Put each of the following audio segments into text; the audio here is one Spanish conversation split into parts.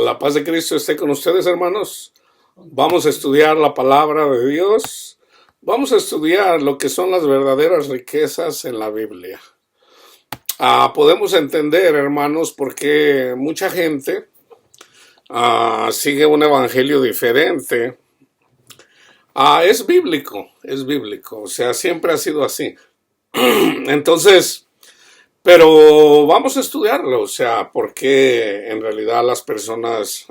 La paz de Cristo esté con ustedes, hermanos. Vamos a estudiar la palabra de Dios. Vamos a estudiar lo que son las verdaderas riquezas en la Biblia. Podemos entender, hermanos, por qué mucha gente sigue un evangelio diferente. Es bíblico, o sea, siempre ha sido así. Entonces, pero vamos a estudiarlo, o sea, porque en realidad las personas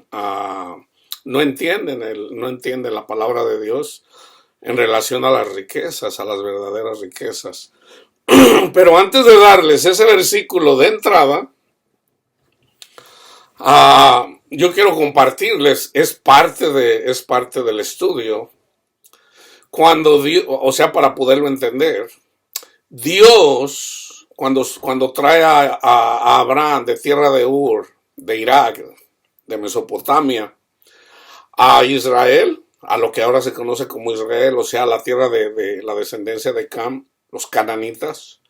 no entienden la palabra de Dios en relación a las riquezas, a las verdaderas riquezas. Pero antes de darles ese versículo de entrada, yo quiero compartirles, es parte del estudio, cuando Dios, o sea, para poderlo entender, Dios, cuando trae a Abraham de tierra de Ur, de Irak, de Mesopotamia, a Israel, a lo que ahora se conoce como Israel, o sea, la tierra de la descendencia de Cam, los cananitas,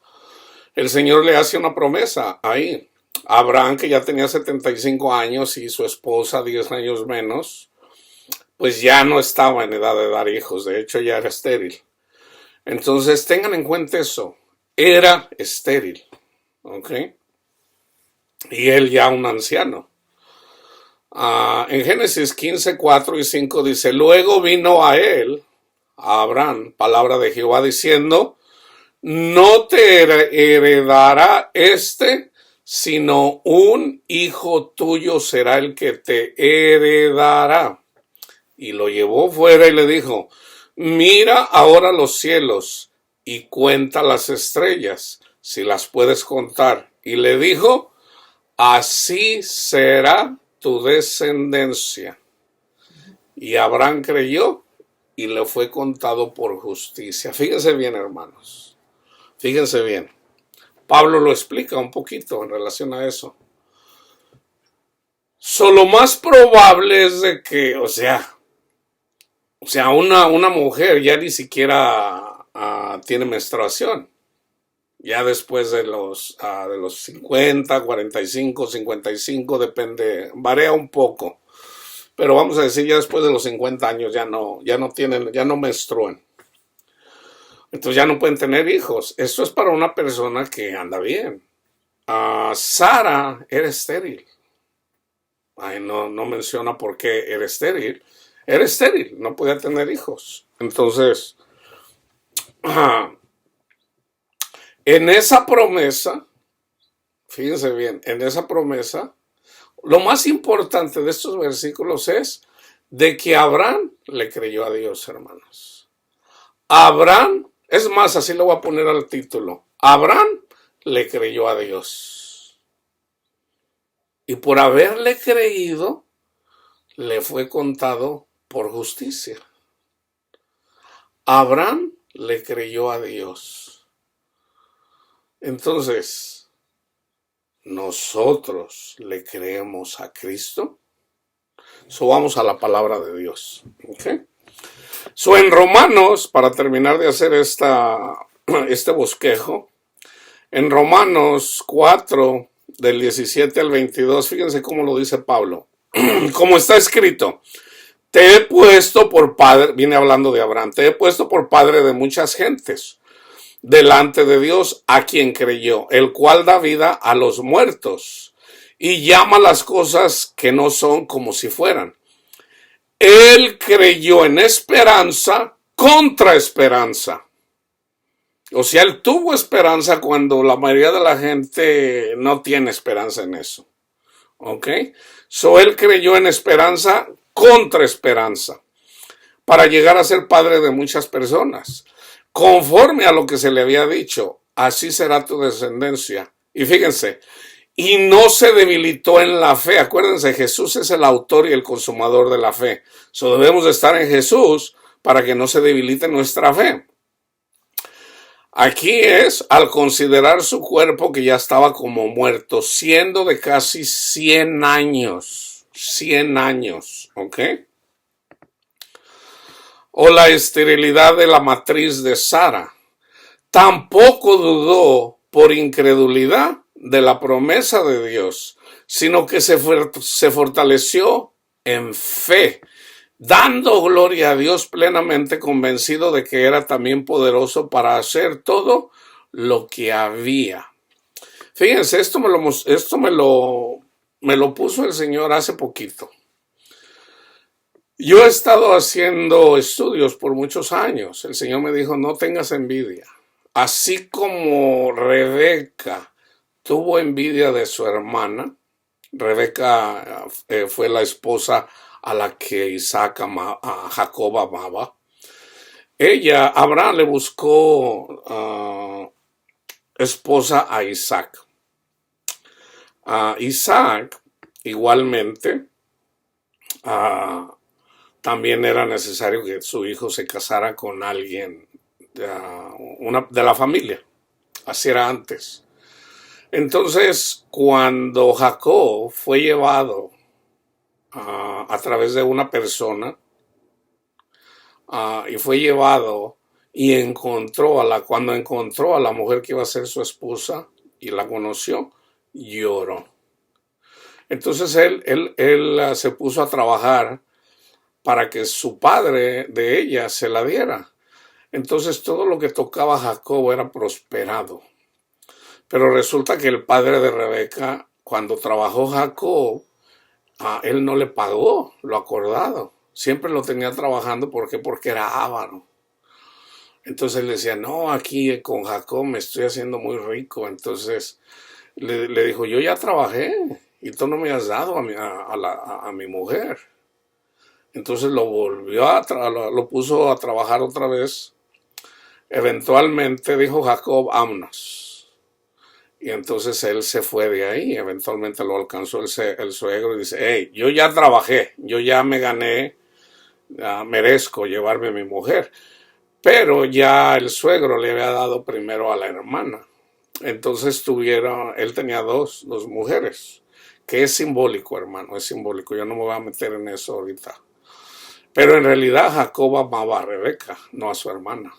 el Señor le hace una promesa ahí. A Abraham, que ya tenía 75 años y su esposa 10 años menos, pues ya no estaba en edad de dar hijos, de hecho ya era estéril. Entonces tengan en cuenta eso, era estéril, ¿ok? Y él ya un anciano. En Génesis 15, 4 y 5 dice, luego vino a él, a Abraham, palabra de Jehová diciendo, no te heredará sino un hijo tuyo será el que te heredará. Y lo llevó fuera y le dijo, mira ahora los cielos y cuenta las estrellas, si las puedes contar. Y le dijo, así será tu descendencia. Y Abraham creyó y le fue contado por justicia. Fíjense bien, hermanos. Fíjense bien. Pablo lo explica un poquito en relación a eso. Lo más probable es de que, o sea, una mujer ya ni siquiera tiene menstruación. Ya después de los 50, 45, 55, depende, varía un poco. Pero vamos a decir, ya después de los 50 años ya no menstruan. Entonces ya no pueden tener hijos. Esto es para una persona que anda bien. Sara era estéril. No menciona por qué era estéril. Era estéril, no podía tener hijos. Entonces, en esa promesa, fíjense bien, en esa promesa, lo más importante de estos versículos es de que Abraham le creyó a Dios, hermanos. Abraham, es más, así le voy a poner al título, Abraham le creyó a Dios. Y por haberle creído, le fue contado por justicia. Abraham le creyó a Dios. Entonces, nosotros le creemos a Cristo. Vamos a la palabra de Dios. ¿Okay? En Romanos, para terminar de hacer este bosquejo, en Romanos 4, del 17 al 22, fíjense cómo lo dice Pablo. Como está escrito, te he puesto por padre, viene hablando de Abraham, te he puesto por padre de muchas gentes, delante de Dios a quien creyó, el cual da vida a los muertos y llama las cosas que no son como si fueran. Él creyó en esperanza contra esperanza. O sea, él tuvo esperanza cuando la mayoría de la gente no tiene esperanza en eso. ¿Ok? Él creyó en esperanza contra esperanza para llegar a ser padre de muchas personas. Conforme a lo que se le había dicho, así será tu descendencia. Y fíjense, y no se debilitó en la fe. Acuérdense, Jesús es el autor y el consumador de la fe. Debemos de estar en Jesús para que no se debilite nuestra fe. Aquí es al considerar su cuerpo que ya estaba como muerto, siendo de casi 100 años. 100 años, ¿ok? O la esterilidad de la matriz de Sara. Tampoco dudó por incredulidad de la promesa de Dios, sino que se fortaleció en fe, dando gloria a Dios plenamente convencido de que era también poderoso para hacer todo lo que había. Fíjense, me lo puso el Señor hace poquito. Yo he estado haciendo estudios por muchos años. El Señor me dijo, no tengas envidia. Así como Rebeca tuvo envidia de su hermana, Rebeca fue la esposa a la que a Jacob amaba. Abraham le buscó esposa a Isaac. Isaac, igualmente, también era necesario que su hijo se casara con alguien de la familia. Así era antes. Entonces, cuando Jacob fue llevado a través de una persona y fue llevado y cuando encontró a la mujer que iba a ser su esposa y la conoció, lloró. Entonces él se puso a trabajar para que su padre de ella se la diera. Entonces todo lo que tocaba Jacob era prosperado. Pero resulta que el padre de Rebeca, cuando trabajó Jacob, él no le pagó lo acordado. Siempre lo tenía trabajando. ¿Por qué? Porque era avaro. Entonces él decía, no, aquí con Jacob me estoy haciendo muy rico. Entonces le dijo, yo ya trabajé y tú no me has dado a mi mujer. Entonces lo puso a trabajar otra vez. Eventualmente dijo Jacob, vámonos. Y entonces él se fue de ahí. Eventualmente lo alcanzó el suegro y dice, hey, yo ya trabajé, yo ya me gané, merezco llevarme a mi mujer. Pero ya el suegro le había dado primero a la hermana. Entonces él tenía dos mujeres, que es simbólico, hermano, es simbólico. Yo no me voy a meter en eso ahorita. Pero en realidad Jacob amaba a Rebeca, no a su hermana.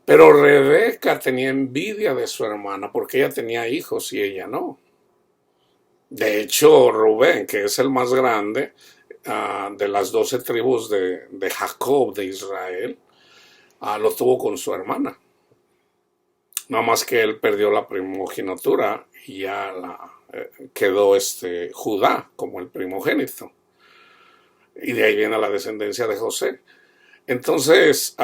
Pero Rebeca tenía envidia de su hermana porque ella tenía hijos y ella no. De hecho, Rubén, que es el más grande de las 12 tribus de Jacob, de Israel, lo tuvo con su hermana. Nada más que él perdió la primogenitura y ya quedó Judá como el primogénito. Y de ahí viene la descendencia de José. Entonces,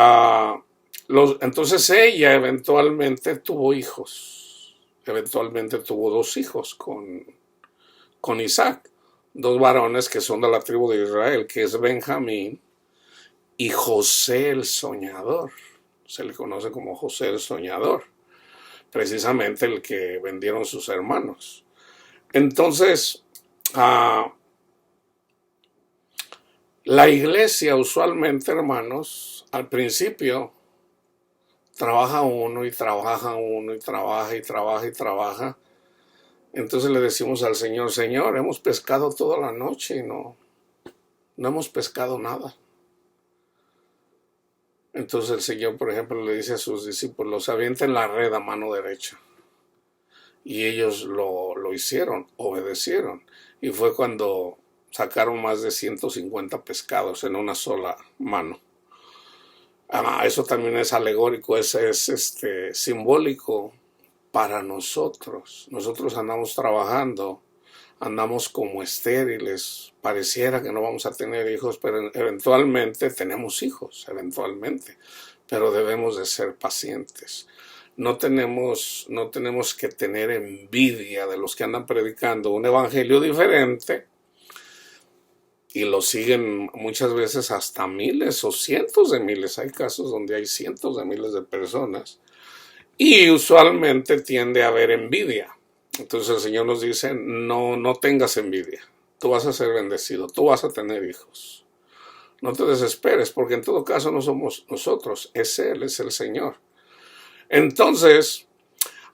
entonces ella eventualmente tuvo hijos. Eventualmente tuvo 2 hijos con Isaac. 2 varones que son de la tribu de Israel, que es Benjamín y José el soñador. Se le conoce como José el soñador. Precisamente el que vendieron sus hermanos. Entonces, la iglesia usualmente, hermanos, al principio trabaja uno y trabaja uno y trabaja y trabaja y trabaja. Entonces le decimos al Señor, Señor, hemos pescado toda la noche y no hemos pescado nada. Entonces el Señor, por ejemplo, le dice a sus discípulos, avienten la red a mano derecha. Y ellos lo hicieron, obedecieron. Y fue cuando sacaron más de 150 pescados en una sola mano. Eso también es alegórico, es simbólico para nosotros. Nosotros andamos trabajando, andamos como estériles, pareciera que no vamos a tener hijos, pero eventualmente tenemos hijos, eventualmente. Pero debemos de ser pacientes. No tenemos que tener envidia de los que andan predicando un evangelio diferente y lo siguen muchas veces hasta miles o cientos de miles. Hay casos donde hay cientos de miles de personas y usualmente tiende a haber envidia. Entonces el Señor nos dice, no tengas envidia. Tú vas a ser bendecido, tú vas a tener hijos. No te desesperes, porque en todo caso no somos nosotros, es Él, es el Señor. Entonces,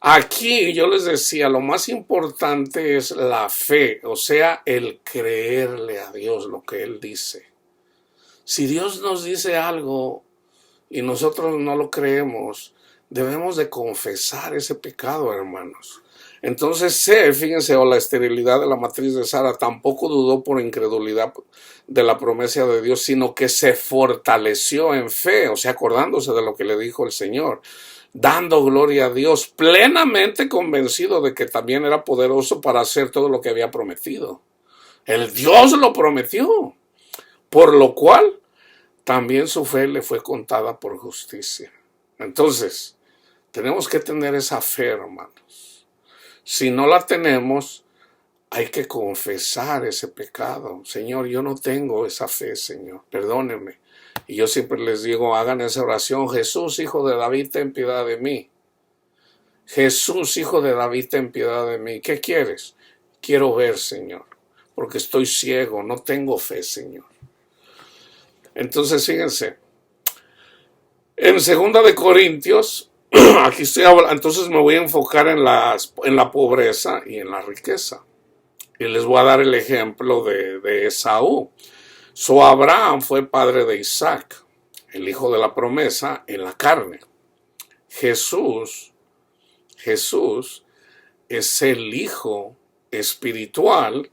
aquí yo les decía, lo más importante es la fe, o sea, el creerle a Dios lo que Él dice. Si Dios nos dice algo y nosotros no lo creemos, debemos de confesar ese pecado, hermanos. Entonces fíjense, o la esterilidad de la matriz de Sara tampoco dudó por incredulidad de la promesa de Dios, sino que se fortaleció en fe, o sea, acordándose de lo que le dijo el Señor, dando gloria a Dios, plenamente convencido de que también era poderoso para hacer todo lo que había prometido. El Dios lo prometió, por lo cual también su fe le fue contada por justicia. Entonces, tenemos que tener esa fe, hermanos. Si no la tenemos, hay que confesar ese pecado. Señor, yo no tengo esa fe, Señor, perdóneme. Y yo siempre les digo, hagan esa oración: Jesús, hijo de David, ten piedad de mí. Jesús, hijo de David, ten piedad de mí. ¿Qué quieres? Quiero ver, Señor, porque estoy ciego, no tengo fe, Señor. Entonces, fíjense, en 2 Corintios, aquí estoy hablando, entonces me voy a enfocar en la pobreza y en la riqueza. Y les voy a dar el ejemplo de Esaú. Abraham fue padre de Isaac, el hijo de la promesa en la carne. Jesús es el hijo espiritual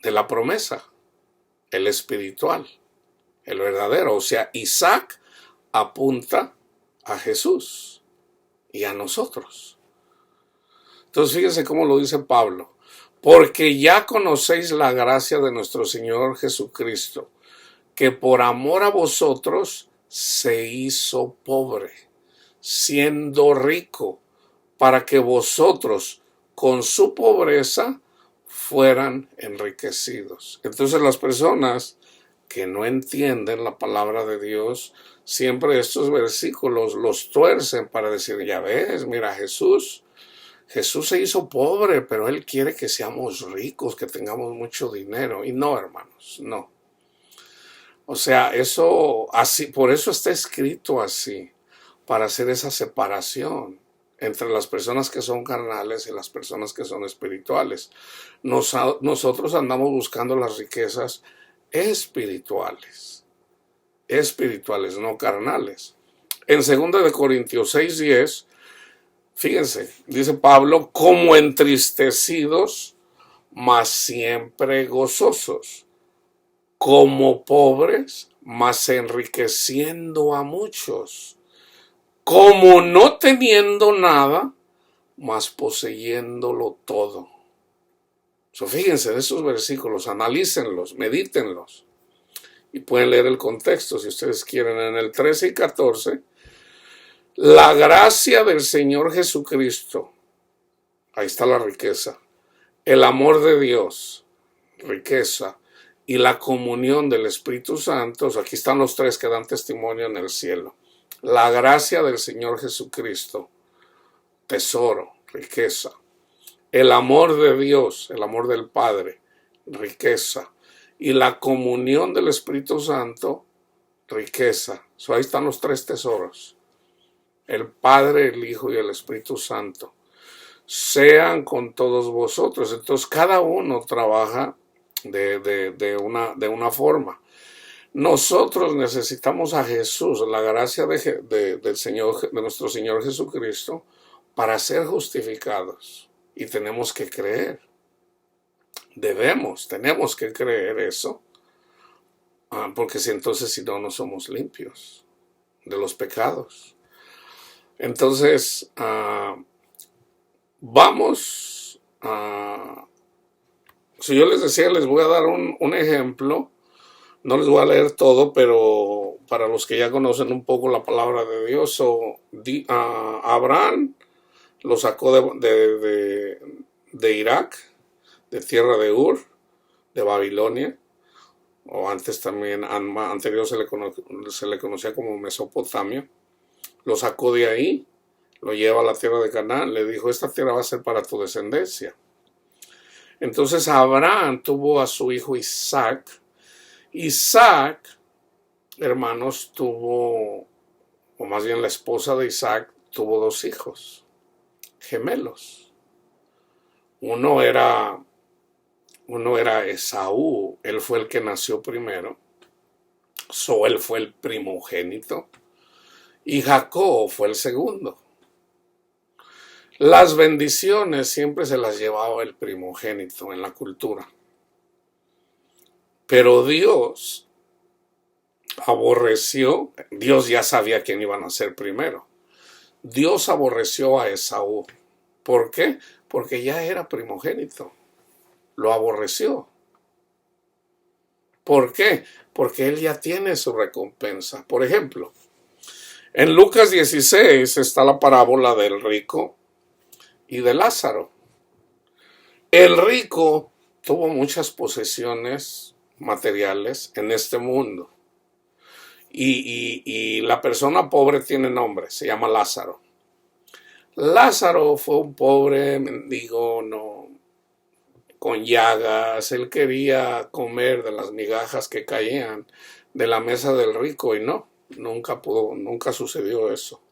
de la promesa, el espiritual, el verdadero. O sea, Isaac apunta a Jesús y a nosotros. Entonces fíjense cómo lo dice Pablo: porque ya conocéis la gracia de nuestro Señor Jesucristo, que por amor a vosotros se hizo pobre, siendo rico, para que vosotros con su pobreza fueran enriquecidos. Entonces las personas que no entienden la palabra de Dios, siempre estos versículos los tuercen para decir: ya ves, mira, Jesús se hizo pobre, pero Él quiere que seamos ricos, que tengamos mucho dinero. Y no, hermanos, no. O sea, eso así, por eso está escrito así, para hacer esa separación entre las personas que son carnales y las personas que son espirituales. Nosotros andamos buscando las riquezas espirituales, no carnales. En 2 Corintios 6:10, fíjense, dice Pablo: como entristecidos, mas siempre gozosos; como pobres, mas enriqueciendo a muchos; como no teniendo nada, mas poseyéndolo todo. Fíjense de esos versículos, analícenlos, medítenlos. Y pueden leer el contexto si ustedes quieren. En el 13 y 14, la gracia del Señor Jesucristo, ahí está la riqueza, el amor de Dios, riqueza, y la comunión del Espíritu Santo, aquí están los tres que dan testimonio en el cielo. La gracia del Señor Jesucristo, tesoro, riqueza. El amor de Dios, el amor del Padre, riqueza. Y la comunión del Espíritu Santo, riqueza. Ahí están los tres tesoros: el Padre, el Hijo y el Espíritu Santo. Sean con todos vosotros. Entonces cada uno trabaja de una forma. Nosotros necesitamos a Jesús, la gracia del Señor, de nuestro Señor Jesucristo, para ser justificados. Y tenemos que creer. Tenemos que creer eso. Porque entonces si no somos limpios de los pecados. Entonces, vamos a... Si yo les decía, les voy a dar un ejemplo. No les voy a leer todo, pero para los que ya conocen un poco la palabra de Dios, Abraham lo sacó de Irak, de tierra de Ur, de Babilonia, o antes también, anterior se le conocía como Mesopotamia. Lo sacó de ahí, lo lleva a la tierra de Canaán, le dijo: esta tierra va a ser para tu descendencia. Entonces Abraham tuvo a su hijo Isaac. Isaac, hermanos, tuvo, o más bien la esposa de Isaac, tuvo 2 hijos, gemelos. Uno era Esaú, él fue el que nació primero. Él fue el primogénito. Y Jacob fue el segundo. Las bendiciones siempre se las llevaba el primogénito en la cultura. Pero Dios Dios ya sabía quién iban a ser primero. Dios aborreció a Esaú. ¿Por qué? Porque ya era primogénito. Lo aborreció. ¿Por qué? Porque él ya tiene su recompensa. Por ejemplo, en Lucas 16 está la parábola del rico y de Lázaro. El rico tuvo muchas posesiones materiales en este mundo. Y la persona pobre tiene nombre, se llama Lázaro. Lázaro fue un pobre mendigo, no, con llagas. Él quería comer de las migajas que caían de la mesa del rico y no, nunca sucedió eso.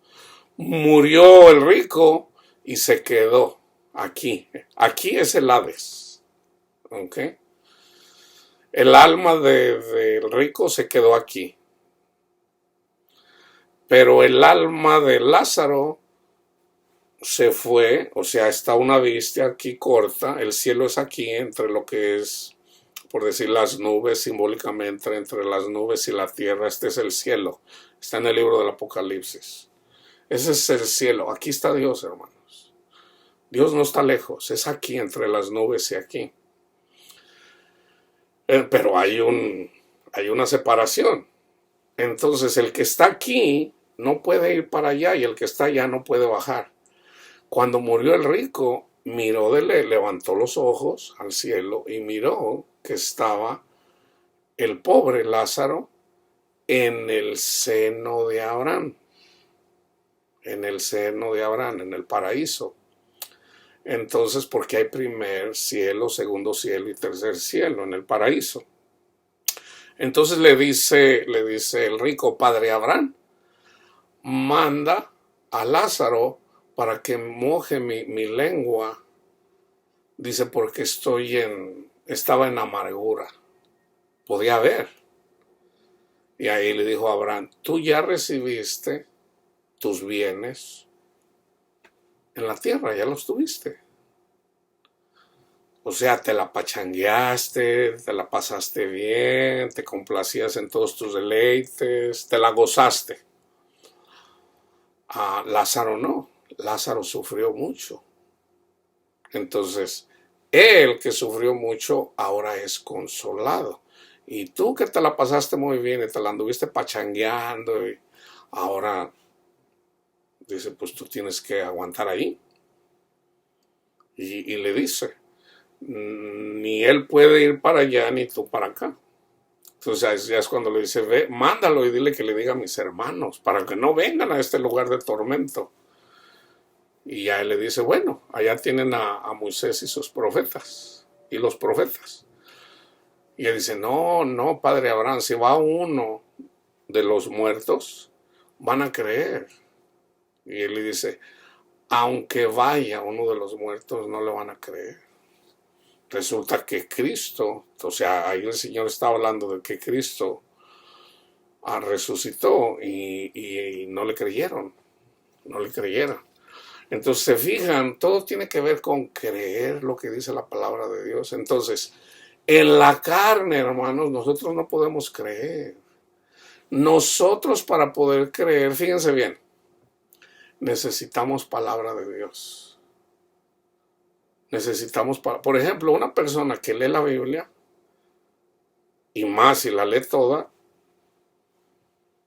Murió el rico y se quedó aquí. Aquí es el Hades. ¿Ok? El alma del rico se quedó aquí. Pero el alma de Lázaro se fue, o sea, está una vista aquí corta, el cielo es aquí entre lo que es, por decir, las nubes, simbólicamente entre las nubes y la tierra. Este es el cielo, está en el libro del Apocalipsis. Ese es el cielo, aquí está Dios, hermanos. Dios no está lejos, es aquí entre las nubes y aquí. Pero hay una separación. Entonces el que está aquí no puede ir para allá y el que está allá no puede bajar. Cuando murió el rico, levantó los ojos al cielo y miró que estaba el pobre Lázaro en el seno de Abraham. En el seno de Abraham, en el paraíso. Entonces, porque hay primer cielo, segundo cielo y tercer cielo en el paraíso. Entonces le dice el rico padre Abraham, manda a Lázaro para que moje mi lengua. Dice, porque estaba en amargura. Podía ver. Y ahí le dijo a Abraham, tú ya recibiste tus bienes en la tierra, ya los tuviste. O sea, te la pachangueaste, te la pasaste bien, te complacías en todos tus deleites, te la gozaste. A Lázaro no, Lázaro sufrió mucho. Entonces, él que sufrió mucho ahora es consolado. Y tú que te la pasaste muy bien y te la anduviste pachangueando, y ahora dice, pues tú tienes que aguantar ahí. Y le dice, ni él puede ir para allá ni tú para acá. Entonces ya es cuando le dice, ve, mándalo y dile que le diga a mis hermanos para que no vengan a este lugar de tormento. Y ya él le dice, bueno, allá tienen a Moisés y sus profetas y los profetas. Y él dice, no, padre Abraham, si va uno de los muertos, van a creer. Y él le dice, aunque vaya uno de los muertos, no le van a creer. Resulta que Cristo, o sea, ahí el Señor está hablando de que Cristo resucitó y no le creyeron, no le creyeron. Entonces se fijan, todo tiene que ver con creer lo que dice la palabra de Dios. Entonces, en la carne, hermanos, nosotros no podemos creer. Nosotros para poder creer, fíjense bien, necesitamos palabra de Dios. Necesitamos, por ejemplo, una persona que lee la Biblia, y más si la lee toda,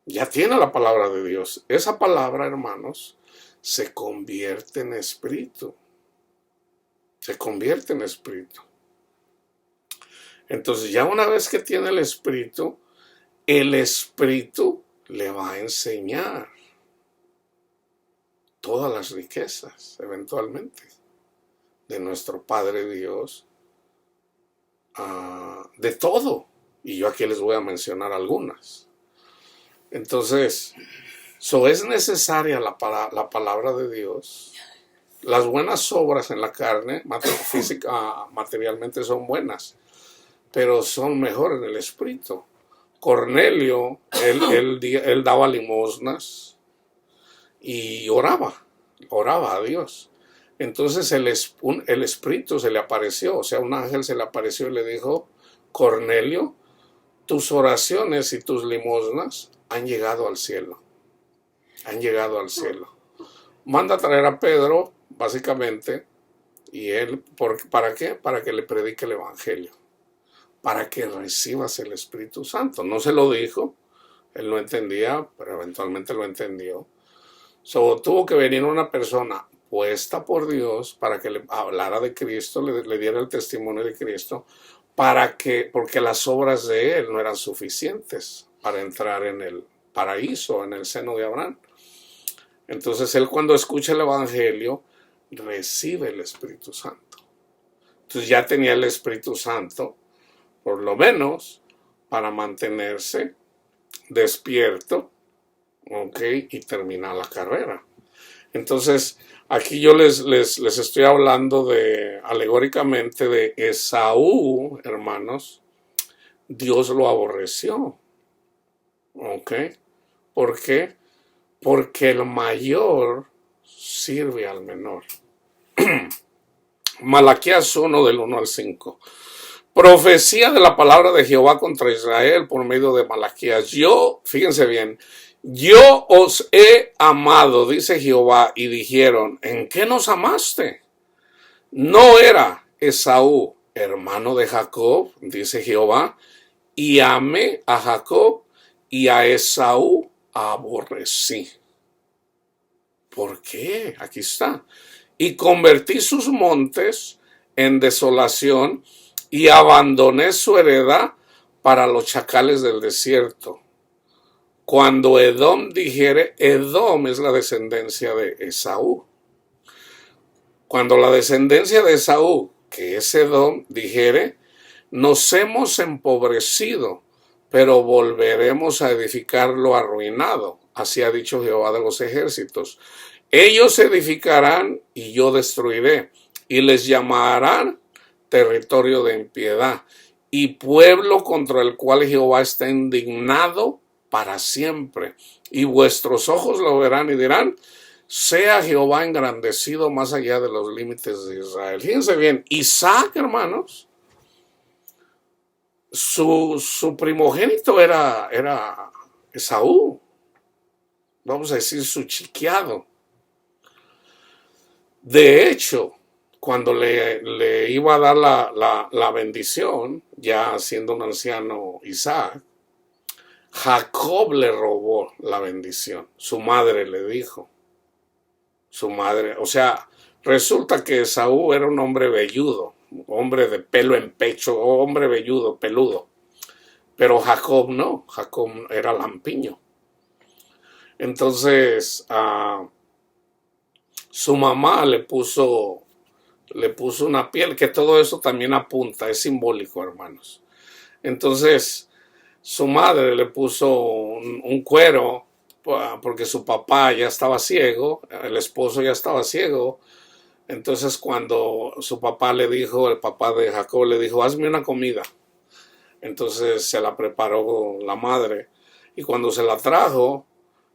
ya tiene la palabra de Dios. Esa palabra, hermanos, se convierte en espíritu. Se convierte en espíritu. Entonces, ya una vez que tiene el espíritu le va a enseñar todas las riquezas, eventualmente, de nuestro Padre Dios, de todo. Y yo aquí les voy a mencionar algunas. Entonces, es necesaria la palabra de Dios. Las buenas obras en la carne, materialmente son buenas, pero son mejor en el espíritu. Cornelio, él daba limosnas y oraba a Dios. Entonces el Espíritu se le apareció, o sea, un ángel se le apareció y le dijo, Cornelio, tus oraciones y tus limosnas han llegado al cielo. Han llegado al cielo. Manda a traer a Pedro, básicamente, y él, ¿para qué? Para que le predique el Evangelio, para que recibas el Espíritu Santo. No se lo dijo, él no entendía, pero eventualmente lo entendió. Tuvo que venir una persona puesta por Dios para que le hablara de Cristo, le diera el testimonio de Cristo, porque las obras de él no eran suficientes para entrar en el paraíso, en el seno de Abraham. Entonces él, cuando escucha el Evangelio, recibe el Espíritu Santo. Entonces ya tenía el Espíritu Santo, por lo menos, para mantenerse despierto, ¿ok? Y terminar la carrera. Entonces, aquí yo les estoy hablando alegóricamente de Esaú, hermanos. Dios lo aborreció, ¿ok? ¿Por qué? Porque el mayor sirve al menor. Malaquías 1 del 1 al 5. Profecía de la palabra de Jehová contra Israel por medio de Malaquías. Fíjense bien, yo os he amado, dice Jehová, y dijeron, ¿en qué nos amaste? No era Esaú, hermano de Jacob, dice Jehová, y amé a Jacob y a Esaú aborrecí. ¿Por qué? Aquí está. Y convertí sus montes en desolación y abandoné su heredad para los chacales del desierto. Cuando Edom dijere, Edom es la descendencia de Esaú. Cuando la descendencia de Esaú, que es Edom, dijere, nos hemos empobrecido, pero volveremos a edificar lo arruinado. Así ha dicho Jehová de los ejércitos. Ellos edificarán y yo destruiré, y les llamarán territorio de impiedad, y pueblo contra el cual Jehová está indignado para siempre. Y vuestros ojos lo verán y dirán, sea Jehová engrandecido más allá de los límites de Israel. Fíjense bien, Isaac, hermanos, su primogénito era Esaú, vamos a decir su chiqueado. De hecho, cuando le iba a dar la bendición, ya siendo un anciano Isaac, Jacob le robó la bendición. Su madre le dijo. Su madre, o sea, resulta que Esaú era un hombre velludo, hombre de pelo en pecho, hombre velludo, peludo. Pero Jacob no, Jacob era lampiño. Entonces, su mamá le puso una piel, que todo eso también apunta, es simbólico, hermanos. Entonces, su madre le puso un cuero, porque su papá ya estaba ciego, el esposo ya estaba ciego. Entonces, cuando su papá le dijo, el papá de Jacob le dijo, hazme una comida. Entonces se la preparó la madre, y cuando se la trajo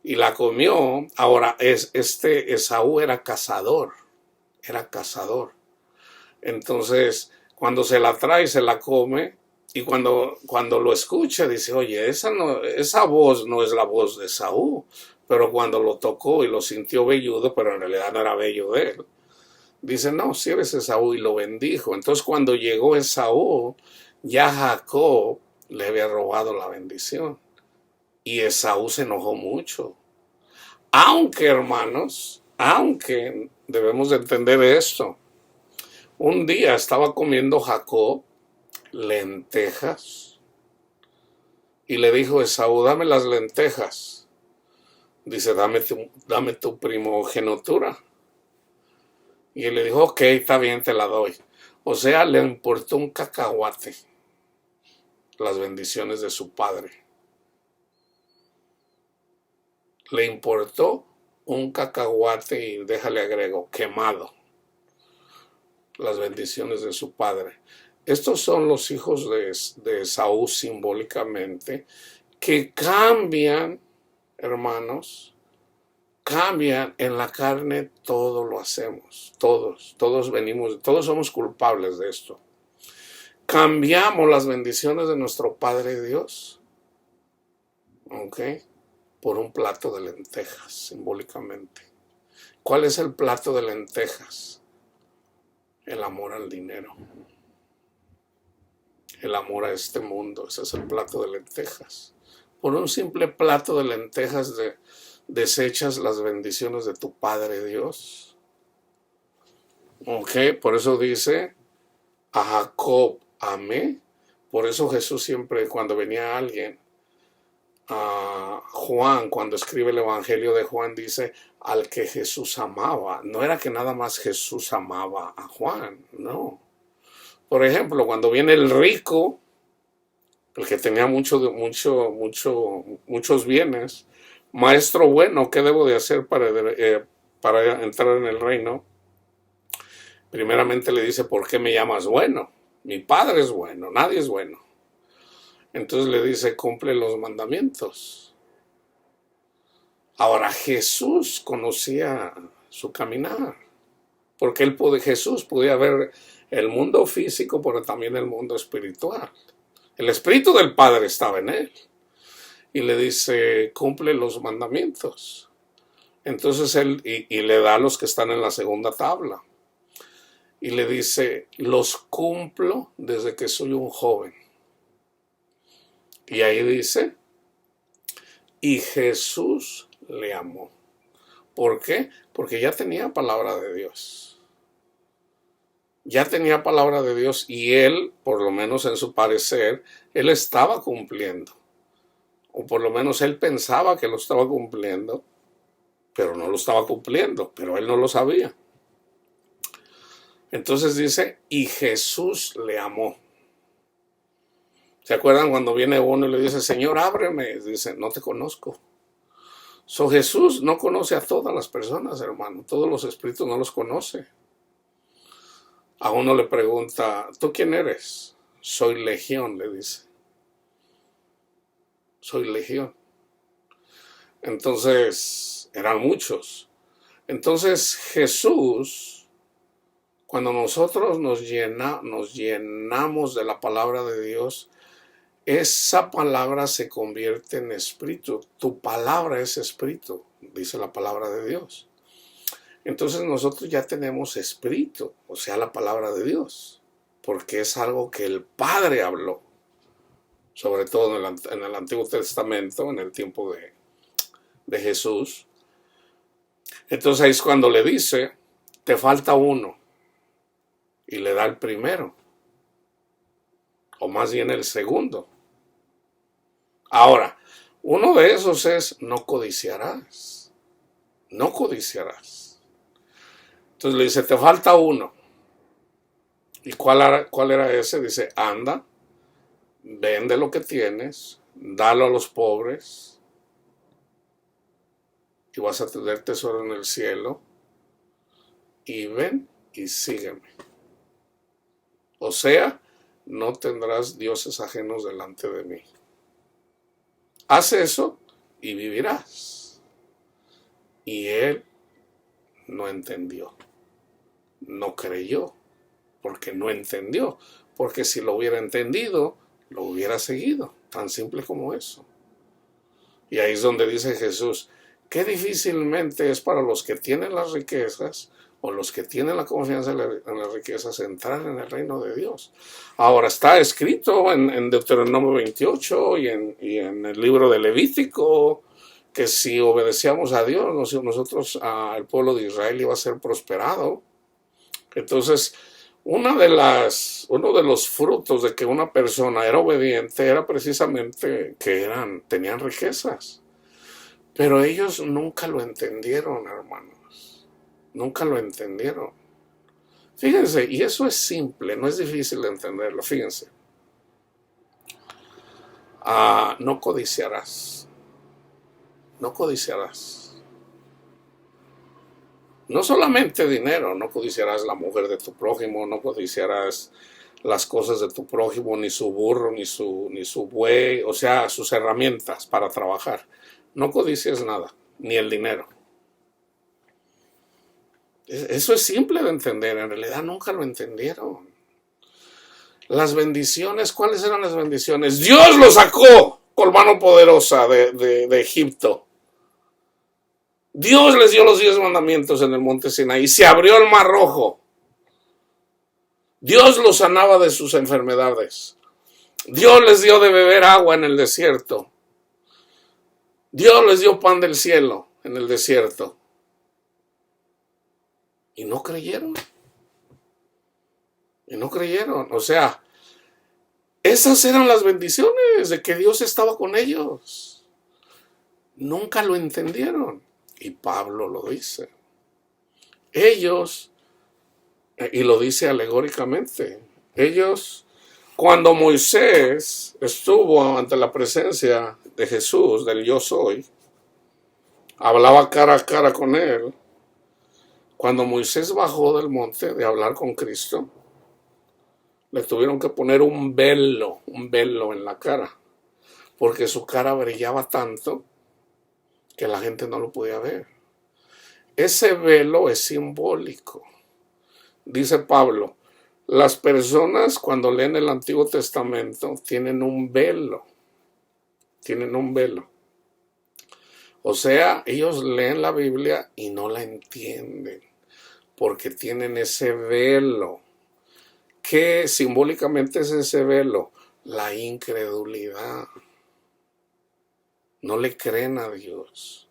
y la comió, ahora Esaú era cazador. Entonces, cuando se la trae, se la come, y cuando lo escucha, dice, oye, esa voz no es la voz de Esaú. Pero cuando lo tocó y lo sintió velludo, pero en realidad no era vello de él, dice, no, si eres Esaú, y lo bendijo. Entonces, cuando llegó Esaú, ya Jacob le había robado la bendición, y Esaú se enojó mucho. Aunque, hermanos, debemos de entender esto. Un día estaba comiendo Jacob lentejas y le dijo Esaú, dame las lentejas. Dice, dame tu primogenitura. Y él le dijo, ok, está bien, te la doy. O sea, le importó un cacahuate las bendiciones de su padre. Le importó un cacahuate, y déjale agrego, quemado, las bendiciones de su padre. Estos son los hijos de Esaú simbólicamente, que cambian, hermanos, cambian, en la carne todo lo hacemos. Todos venimos, todos somos culpables de esto. Cambiamos las bendiciones de nuestro Padre Dios, ¿ok?, por un plato de lentejas, simbólicamente. ¿Cuál es el plato de lentejas? El amor al dinero. El amor a este mundo. Ese es el plato de lentejas. Por un simple plato de lentejas desechas las bendiciones de tu Padre Dios. ¿Ok? Por eso dice, a Jacob amé. Por eso Jesús siempre, cuando venía alguien, a Juan, cuando escribe el Evangelio de Juan, dice al que Jesús amaba. No era que nada más Jesús amaba a Juan, no. Por ejemplo, cuando viene el rico, el que tenía muchos bienes, maestro bueno, ¿qué debo de hacer para entrar en el reino? Primeramente le dice, ¿por qué me llamas bueno? Mi Padre es bueno, nadie es bueno. Entonces le dice, cumple los mandamientos. Ahora Jesús conocía su caminar, porque Jesús podía ver el mundo físico, pero también el mundo espiritual. El Espíritu del Padre estaba en él. Y le dice, cumple los mandamientos. Entonces él y le da a los que están en la segunda tabla. Y le dice, los cumplo desde que soy un joven. Y ahí dice, y Jesús le amó. ¿Por qué? Porque ya tenía palabra de Dios. Ya tenía palabra de Dios y él, por lo menos en su parecer, él estaba cumpliendo. O por lo menos él pensaba que lo estaba cumpliendo, pero no lo estaba cumpliendo, pero él no lo sabía. Entonces dice, y Jesús le amó. ¿Se acuerdan cuando viene uno y le dice, Señor, ábreme? Dice, no te conozco. Jesús no conoce a todas las personas, hermano. Todos los espíritus no los conoce. A uno le pregunta, ¿tú quién eres? Soy legión, le dice. Soy legión. Entonces, eran muchos. Entonces, Jesús, cuando nosotros nos llenamos de la palabra de Dios, esa palabra se convierte en espíritu. Tu palabra es espíritu, dice la palabra de Dios. Entonces nosotros ya tenemos espíritu, o sea, la palabra de Dios, porque es algo que el Padre habló, sobre todo en el Antiguo Testamento, en el tiempo de Jesús. Entonces ahí es cuando le dice, te falta uno, y le da el primero, o más bien el segundo. Ahora, uno de esos es, no codiciarás, no codiciarás. Entonces le dice, te falta uno. ¿Y cuál era ese? Dice, anda, vende lo que tienes, dalo a los pobres, y vas a tener tesoro en el cielo, y ven y sígueme. O sea, no tendrás dioses ajenos delante de mí. Haz eso y vivirás. Y él no entendió, no creyó, porque no entendió. Porque si lo hubiera entendido, lo hubiera seguido. Tan simple como eso. Y ahí es donde dice Jesús, qué difícilmente es para los que tienen las riquezas o los que tienen la confianza en las riquezas entrar en el reino de Dios. Ahora está escrito en Deuteronomio 28 y en el libro de Levítico que si obedecíamos a Dios, nosotros, el pueblo de Israel iba a ser prosperado. Entonces, uno de los frutos de que una persona era obediente era precisamente que tenían riquezas. Pero ellos nunca lo entendieron, hermanos. Nunca lo entendieron. Fíjense, y eso es simple, no es difícil de entenderlo. Fíjense. No codiciarás. No codiciarás. No solamente dinero, no codiciarás la mujer de tu prójimo, no codiciarás las cosas de tu prójimo, ni su burro, ni su buey, o sea, sus herramientas para trabajar. No codicies nada, ni el dinero. Eso es simple de entender, en realidad nunca lo entendieron. Las bendiciones, ¿cuáles eran las bendiciones? Dios los sacó con mano poderosa de Egipto. Dios les dio los 10 mandamientos en el monte Sinaí. Se abrió el mar rojo. Dios los sanaba de sus enfermedades. Dios les dio de beber agua en el desierto. Dios les dio pan del cielo en el desierto. Y no creyeron. Y no creyeron. O sea, esas eran las bendiciones de que Dios estaba con ellos. Nunca lo entendieron. Y Pablo lo dice. Ellos, y lo dice alegóricamente, ellos, cuando Moisés estuvo ante la presencia de Jesús, del yo soy, hablaba cara a cara con él. Cuando Moisés bajó del monte de hablar con Cristo, le tuvieron que poner un velo en la cara, porque su cara brillaba tanto que la gente no lo podía ver. Ese velo es simbólico. Dice Pablo, las personas cuando leen el Antiguo Testamento tienen un velo. Tienen un velo. O sea, ellos leen la Biblia y no la entienden, porque tienen ese velo. ¿Qué simbólicamente es ese velo? La incredulidad. No le creen a Dios.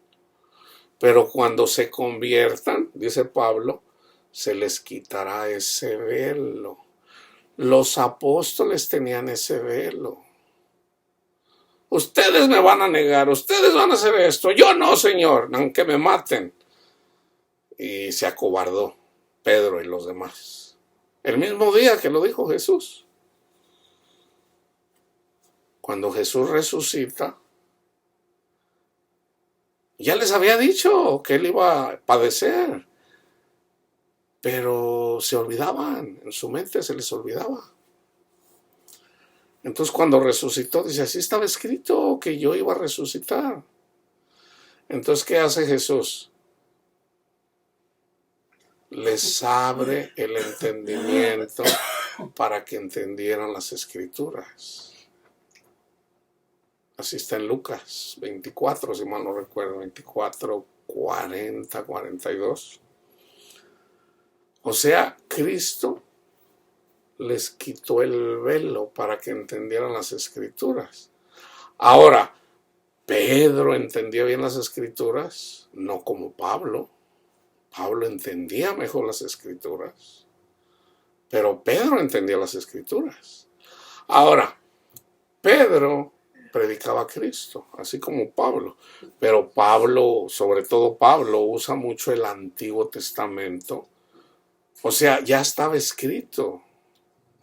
Pero cuando se conviertan, dice Pablo, se les quitará ese velo. Los apóstoles tenían ese velo. Ustedes me van a negar, ustedes van a hacer esto. Yo no, Señor, aunque me maten. Y se acobardó Pedro y los demás. El mismo día que lo dijo Jesús. Cuando Jesús resucita, ya les había dicho que él iba a padecer, pero se olvidaban, en su mente se les olvidaba. Entonces cuando resucitó, dice, así estaba escrito que yo iba a resucitar. Entonces, ¿qué hace Jesús? Les abre el entendimiento para que entendieran las Escrituras. Así está en Lucas 24, si mal no recuerdo, 24, 40, 42. O sea, Cristo les quitó el velo para que entendieran las Escrituras. Ahora, Pedro entendía bien las Escrituras, no como Pablo. Pablo entendía mejor las Escrituras, pero Pedro entendía las Escrituras. Ahora, Pedro predicaba a Cristo, así como Pablo. Pero Pablo, sobre todo Pablo, usa mucho el Antiguo Testamento. O sea, ya estaba escrito.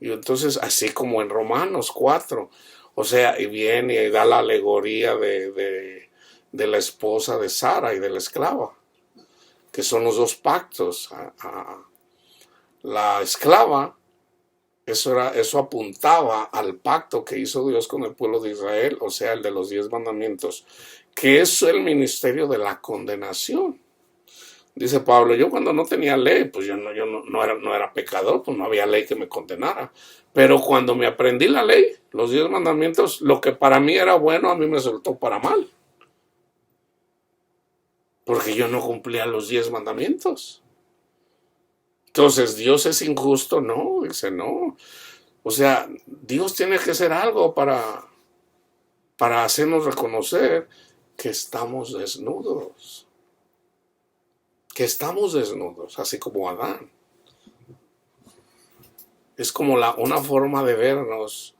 Y entonces, así como en Romanos 4, o sea, y viene y da la alegoría de la esposa de Sara y de la esclava, que son los dos pactos. La esclava, eso apuntaba al pacto que hizo Dios con el pueblo de Israel, o sea, el de los 10 mandamientos, que es el ministerio de la condenación. Dice Pablo, yo cuando no tenía ley, pues yo no era pecador, pues no había ley que me condenara. Pero cuando me aprendí la ley, los 10 mandamientos, lo que para mí era bueno, a mí me resultó para mal. Porque yo no cumplía los 10 mandamientos. Entonces, ¿Dios es injusto? No, dice no. O sea, Dios tiene que hacer algo para hacernos reconocer que estamos desnudos. Que estamos desnudos, así como Adán. Es como una forma de vernos.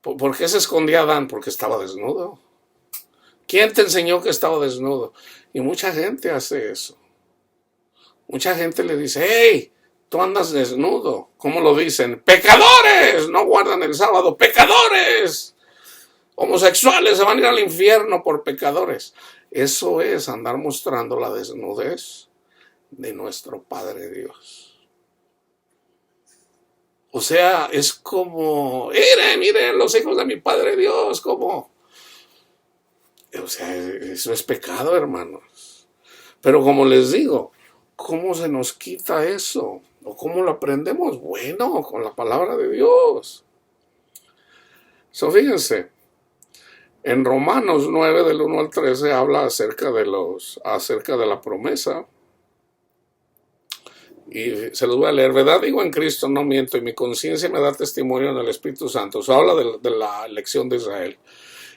¿Por qué se escondía Adán? Porque estaba desnudo. ¿Quién te enseñó que estaba desnudo? Y mucha gente hace eso. Mucha gente le dice, hey, tú andas desnudo. ¿Cómo lo dicen? ¡Pecadores! No guardan el sábado. ¡Pecadores! Homosexuales se van a ir al infierno por pecadores. Eso es andar mostrando la desnudez de nuestro Padre Dios. O sea, es como, miren, los hijos de mi Padre Dios, como. O sea, eso es pecado, hermanos. Pero como les digo, ¿cómo se nos quita eso? ¿O cómo lo aprendemos? Bueno, con la palabra de Dios. Fíjense, en Romanos 9, del 1 al 13, habla acerca de la promesa. Y se los voy a leer. Verdad digo en Cristo, no miento, y mi conciencia me da testimonio en el Espíritu Santo. Habla de la elección de Israel.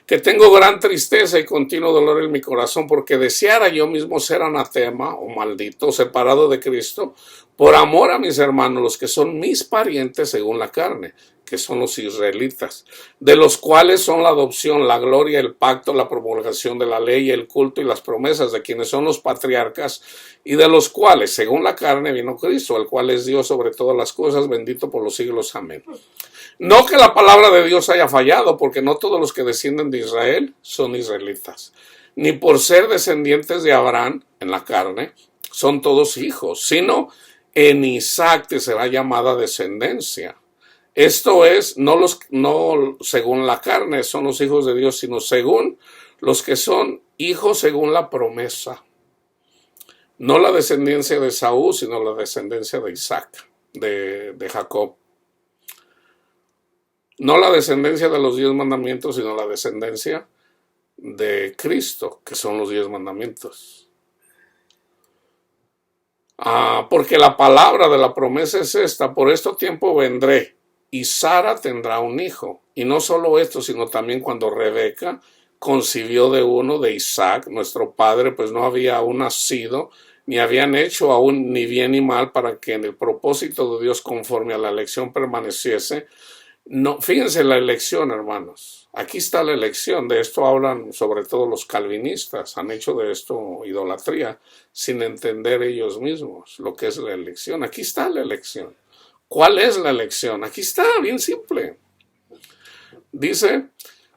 Que tengo gran tristeza y continuo dolor en mi corazón, porque deseara yo mismo ser anatema o maldito, separado de Cristo, por amor a mis hermanos, los que son mis parientes según la carne, que son los israelitas, de los cuales son la adopción, la gloria, el pacto, la promulgación de la ley, el culto y las promesas, de quienes son los patriarcas, y de los cuales, según la carne, vino Cristo, el cual es Dios sobre todas las cosas, bendito por los siglos. Amén. No que la palabra de Dios haya fallado, porque no todos los que descienden de Israel son israelitas, ni por ser descendientes de Abraham en la carne son todos hijos, sino en Isaac te será llamada descendencia. Esto es, no según la carne son los hijos de Dios, sino según los que son hijos según la promesa. No la descendencia de Saúl, sino la descendencia de Isaac, de Jacob. No la descendencia de los 10 mandamientos, sino la descendencia de Cristo, que son los 10 mandamientos. Porque la palabra de la promesa es esta: por este tiempo vendré, y Sara tendrá un hijo. Y no solo esto, sino también cuando Rebeca concibió de uno, de Isaac, nuestro padre, pues no había aún nacido, ni habían hecho aún ni bien ni mal, para que en el propósito de Dios conforme a la elección permaneciese. No, fíjense la elección, hermanos. Aquí está la elección. De esto hablan sobre todo los calvinistas. Han hecho de esto idolatría sin entender ellos mismos lo que es la elección. Aquí está la elección. ¿Cuál es la elección? Aquí está, bien simple. Dice,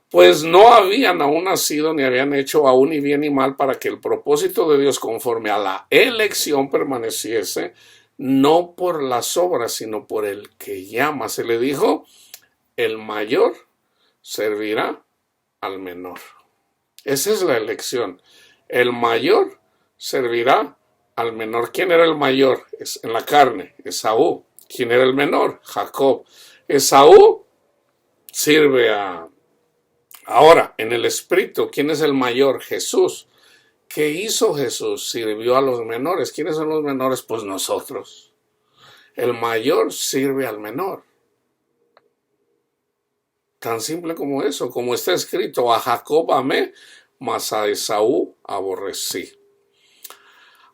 pues no habían aún nacido ni habían hecho aún ni bien ni mal, para que el propósito de Dios conforme a la elección permaneciese, no por las obras, sino por el que llama. Se le dijo: el mayor servirá al menor. Esa es la elección. El mayor servirá al menor. ¿Quién era el mayor? En la carne, Esaú. ¿Quién era el menor? Jacob. Esaú sirve a... Ahora, en el espíritu, ¿quién es el mayor? Jesús. ¿Qué hizo Jesús? Sirvió a los menores. ¿Quiénes son los menores? Pues nosotros. El mayor sirve al menor. Tan simple como eso, como está escrito: a Jacob amé, mas a Esaú aborrecí.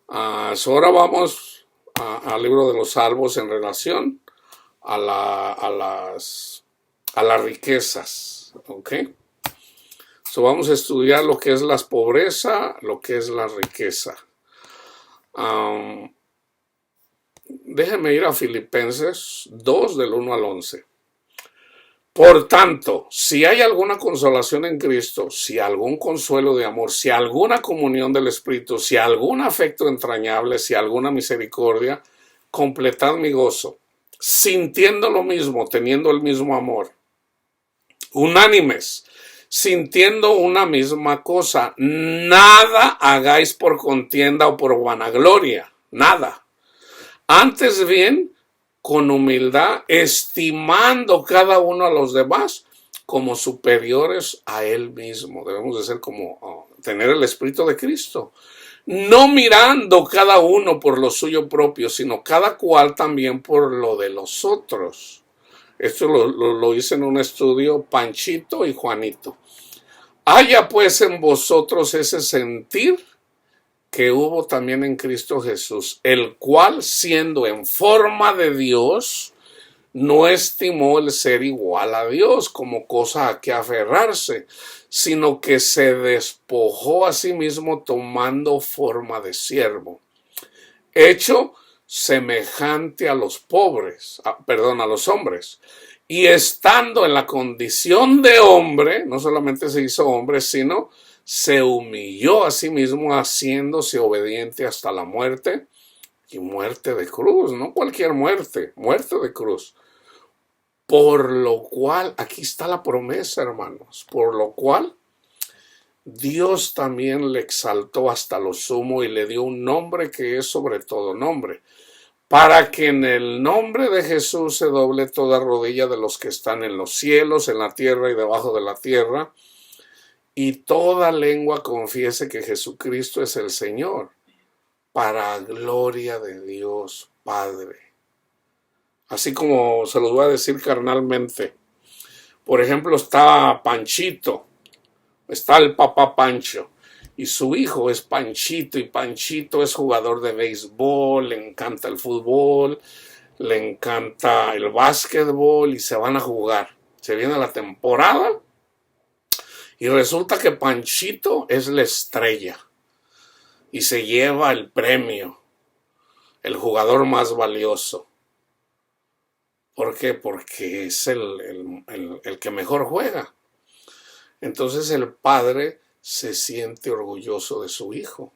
Ahora vamos al libro de los Salmos en relación a las riquezas. ¿Ok? Vamos a estudiar lo que es la pobreza, lo que es la riqueza. Déjenme ir a Filipenses 2, del 1 al 11. Por tanto, si hay alguna consolación en Cristo, si algún consuelo de amor, si alguna comunión del Espíritu, si algún afecto entrañable, si alguna misericordia, completad mi gozo, sintiendo lo mismo, teniendo el mismo amor, unánimes, sintiendo una misma cosa. Nada hagáis por contienda o por vanagloria, nada. Antes bien, con humildad, estimando cada uno a los demás como superiores a él mismo. Debemos de ser como tener el Espíritu de Cristo. No mirando cada uno por lo suyo propio, sino cada cual también por lo de los otros. Esto lo hice en un estudio Panchito y Juanito. Haya pues en vosotros ese sentir que hubo también en Cristo Jesús, el cual, siendo en forma de Dios, no estimó el ser igual a Dios como cosa a que aferrarse, sino que se despojó a sí mismo, tomando forma de siervo, hecho semejante a los a los hombres, y estando en la condición de hombre, no solamente se hizo hombre, sino se humilló a sí mismo, haciéndose obediente hasta la muerte, y muerte de cruz, no cualquier muerte, muerte de cruz. Por lo cual, aquí está la promesa, hermanos, por lo cual Dios también le exaltó hasta lo sumo y le dio un nombre que es sobre todo nombre, para que en el nombre de Jesús se doble toda rodilla de los que están en los cielos, en la tierra y debajo de la tierra, y toda lengua confiese que Jesucristo es el Señor, para gloria de Dios Padre. Así como se los voy a decir carnalmente. Por ejemplo, está Panchito, está el papá Pancho, y su hijo es Panchito, y Panchito es jugador de béisbol, le encanta el fútbol, le encanta el básquetbol, y se van a jugar. Se viene la temporada, y resulta que Panchito es la estrella, y se lleva el premio, el jugador más valioso. ¿Por qué? Porque es el que mejor juega. Entonces el padre se siente orgulloso de su hijo.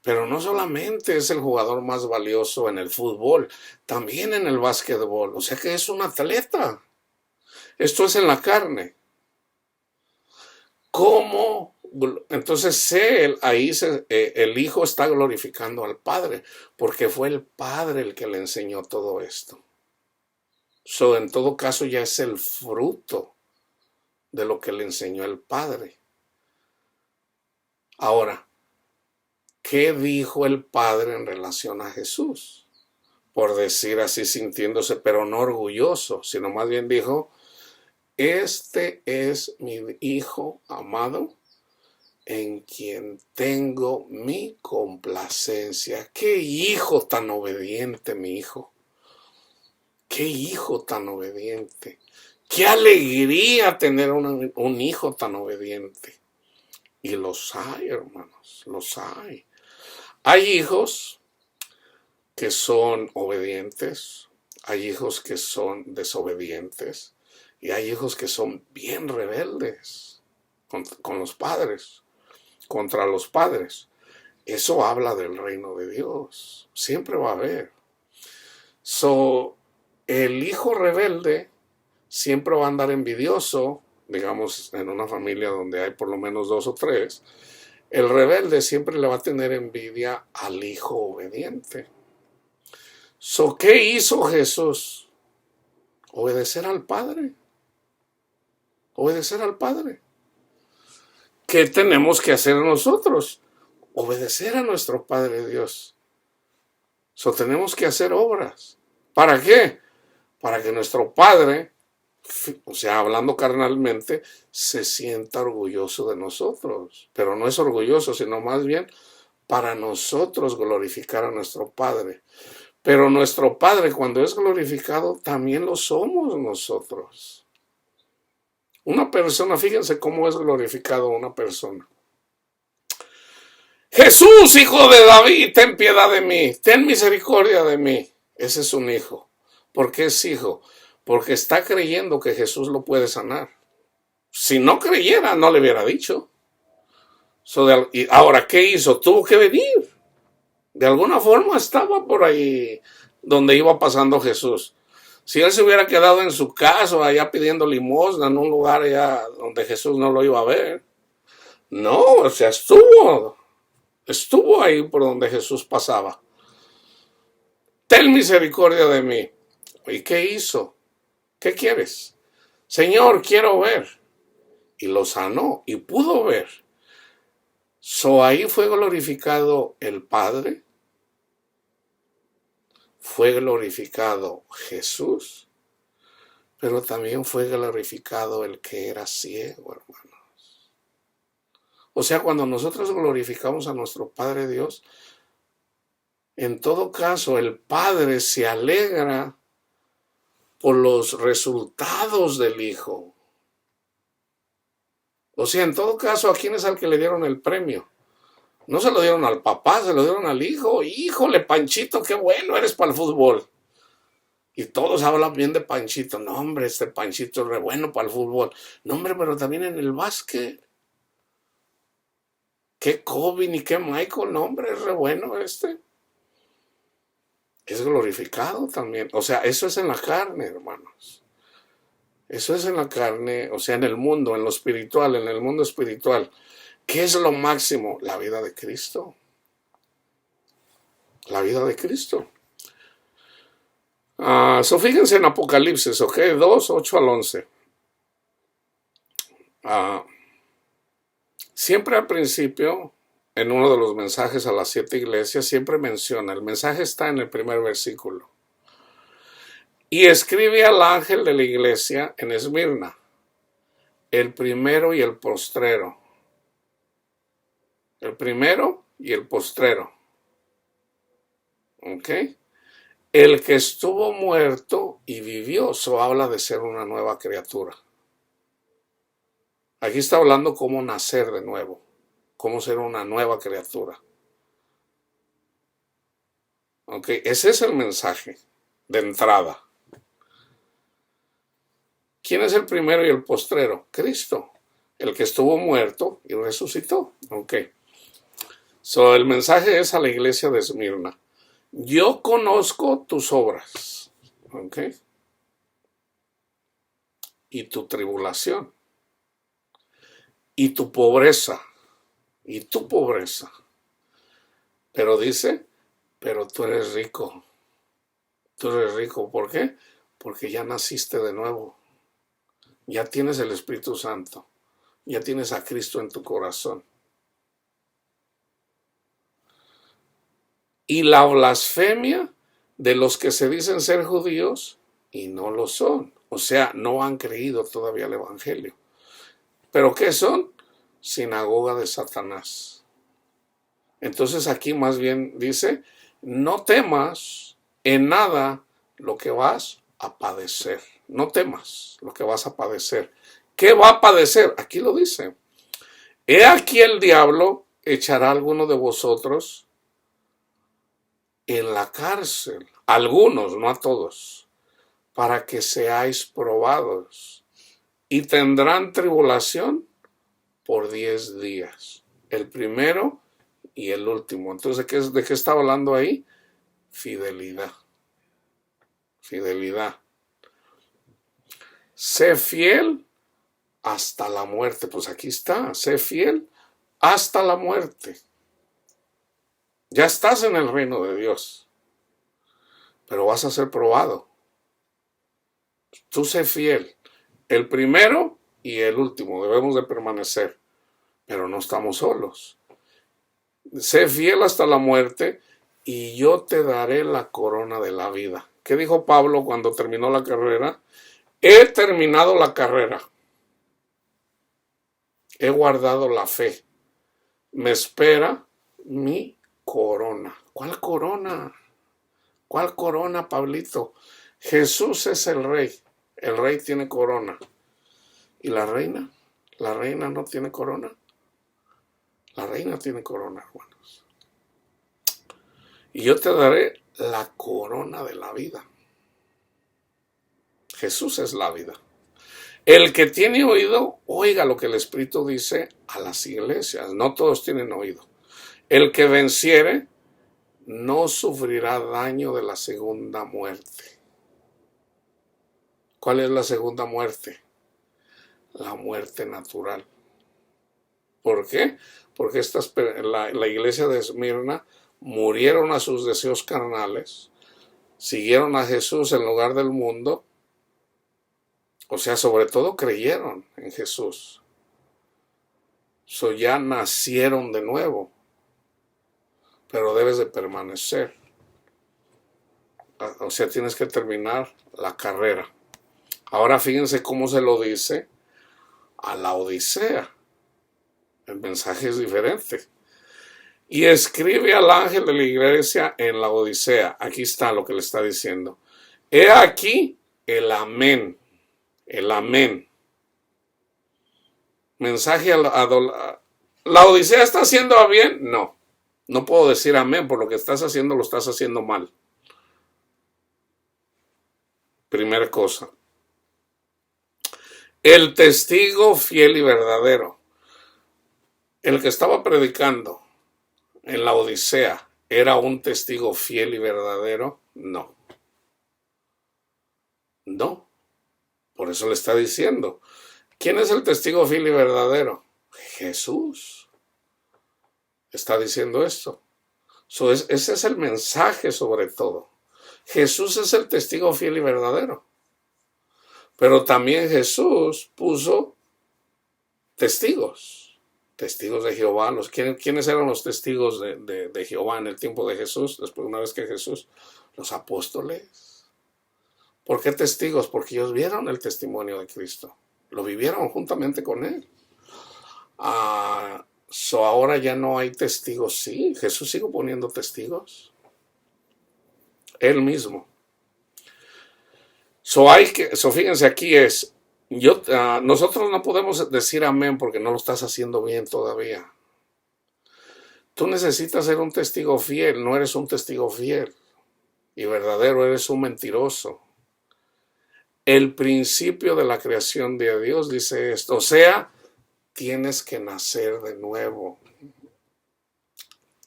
Pero no solamente es el jugador más valioso en el fútbol, también en el básquetbol. O sea que es un atleta. Esto es en la carne. ¿Cómo? Entonces ahí el hijo está glorificando al padre, porque fue el padre el que le enseñó todo esto. En todo caso ya es el fruto de lo que le enseñó el padre. Ahora, ¿qué dijo el padre en relación a Jesús? Por decir así, sintiéndose, pero no orgulloso, sino más bien dijo, este es mi hijo amado, en quien tengo mi complacencia. ¡Qué hijo tan obediente, mi hijo! ¡Qué hijo tan obediente! ¡Qué alegría tener un hijo tan obediente! Y los hay, hermanos, los hay. Hay hijos que son obedientes, hay hijos que son desobedientes, y hay hijos que son bien rebeldes con los padres, contra los padres. Eso habla del reino de Dios. Siempre va a haber. El hijo rebelde siempre va a andar envidioso, digamos, en una familia donde hay por lo menos 2 o 3, el rebelde siempre le va a tener envidia al hijo obediente. ¿Qué hizo Jesús? Obedecer al Padre. Obedecer al Padre. ¿Qué tenemos que hacer nosotros? Obedecer a nuestro Padre Dios. Tenemos que hacer obras. ¿Para qué? Para que nuestro Padre, o sea, hablando carnalmente, se sienta orgulloso de nosotros. Pero no es orgulloso, sino más bien para nosotros glorificar a nuestro Padre. Pero nuestro Padre, cuando es glorificado, también lo somos nosotros. Una persona, fíjense cómo es glorificado una persona. Jesús, hijo de David, ten piedad de mí, ten misericordia de mí. Ese es un hijo. ¿Por qué es hijo? Porque está creyendo que Jesús lo puede sanar. Si no creyera, no le hubiera dicho. Y ahora, ¿qué hizo? Tuvo que venir. De alguna forma estaba por ahí donde iba pasando Jesús. Si él se hubiera quedado en su casa, allá pidiendo limosna, en un lugar allá donde Jesús no lo iba a ver. No, o sea, estuvo ahí por donde Jesús pasaba. Ten misericordia de mí. ¿Y qué hizo? ¿Qué quieres? Señor, quiero ver. Y lo sanó y pudo ver. Ahí fue glorificado el Padre. Fue glorificado Jesús. Pero también fue glorificado el que era ciego, hermanos. O sea, cuando nosotros glorificamos a nuestro Padre Dios, en todo caso, el Padre se alegra por los resultados del Hijo. O sea, en todo caso, ¿a quién es al que le dieron el premio? No se lo dieron al papá, se lo dieron al hijo. Híjole, Panchito, qué bueno eres para el fútbol. Y todos hablan bien de Panchito. No, hombre, este Panchito es re bueno para el fútbol. No, hombre, pero también en el básquet. Qué Kobe ni qué Michael, no, hombre, es re bueno este. Es glorificado también. O sea, eso es en la carne, hermanos. Eso es en la carne, o sea, en el mundo, en lo espiritual, en el mundo espiritual. ¿Qué es lo máximo? La vida de Cristo. La vida de Cristo. Fíjense en Apocalipsis, ¿ok? 2, 8 al 11. Siempre al principio, en uno de los mensajes a las 7 iglesias, siempre menciona, el mensaje está en el primer versículo. Y escribe al ángel de la iglesia en Esmirna, el primero y el postrero. El primero y el postrero. ¿Ok? El que estuvo muerto y vivió, eso habla de ser una nueva criatura. Aquí está hablando cómo nacer de nuevo, cómo ser una nueva criatura. ¿Ok? Ese es el mensaje de entrada. ¿Quién es el primero y el postrero? Cristo, el que estuvo muerto y resucitó. ¿Ok? El mensaje es a la iglesia de Esmirna. Yo conozco tus obras, ¿ok? Y tu tribulación, y tu pobreza, Pero dice, pero tú eres rico. Tú eres rico, ¿por qué? Porque ya naciste de nuevo. Ya tienes el Espíritu Santo. Ya tienes a Cristo en tu corazón. Y la blasfemia de los que se dicen ser judíos y no lo son. O sea, no han creído todavía el Evangelio. ¿Pero qué son? Sinagoga de Satanás. Entonces aquí más bien dice, no temas en nada lo que vas a padecer. No temas lo que vas a padecer. ¿Qué va a padecer? Aquí lo dice. He aquí el diablo echará a alguno de vosotros en la cárcel, algunos, no a todos, para que seáis probados, y tendrán tribulación por 10 días, el primero y el último. Entonces, ¿de qué está hablando ahí? Fidelidad. Fidelidad. Sé fiel hasta la muerte. Pues aquí está, sé fiel hasta la muerte. Ya estás en el reino de Dios, pero vas a ser probado. Tú sé fiel. El primero y el último debemos de permanecer, pero no estamos solos. Sé fiel hasta la muerte y yo te daré la corona de la vida. ¿Qué dijo Pablo cuando terminó la carrera? He terminado la carrera. He guardado la fe. Me espera mi corona. ¿Cuál corona? ¿Cuál corona, Pablito? Jesús es el rey. El rey tiene corona. ¿Y la reina? ¿La reina no tiene corona? La reina tiene corona, hermanos. Y yo te daré la corona de la vida. Jesús es la vida. El que tiene oído, oiga lo que el Espíritu dice a las iglesias. No todos tienen oído. El que venciere no sufrirá daño de la segunda muerte. ¿Cuál es la segunda muerte? La muerte natural. ¿Por qué? Porque la iglesia de Esmirna murieron a sus deseos carnales, siguieron a Jesús en lugar del mundo, o sea, sobre todo creyeron en Jesús. Ya nacieron de nuevo, pero debes de permanecer. O sea, tienes que terminar la carrera. Ahora fíjense cómo se lo dice a la Odisea. El mensaje es diferente. Y escribe al ángel de la iglesia en la Odisea. Aquí está lo que le está diciendo. He aquí el amén. El amén. Mensaje a la Odisea está haciendo bien. No. No puedo decir amén, por lo que estás haciendo lo estás haciendo mal. Primera cosa. El testigo fiel y verdadero. El que estaba predicando en la Odisea, ¿era un testigo fiel y verdadero? No. No. Por eso le está diciendo. ¿Quién es el testigo fiel y verdadero? Jesús. está diciendo esto. Ese es el mensaje sobre todo. Jesús es el testigo fiel y verdadero. Pero también Jesús puso testigos de Jehová. ¿Quiénes eran los testigos de Jehová en el tiempo de Jesús? Después, una vez que Jesús, los apóstoles. ¿Por qué testigos? Porque ellos vieron el testimonio de Cristo. Lo vivieron juntamente con él. Ahora ya no hay testigos. Sí, Jesús sigue poniendo testigos. Él mismo. Fíjense, aquí nosotros no podemos decir amén porque no lo estás haciendo bien todavía. Tú necesitas ser un testigo fiel, no eres un testigo fiel y verdadero, eres un mentiroso. El principio de la creación de Dios dice esto, o sea, tienes que nacer de nuevo.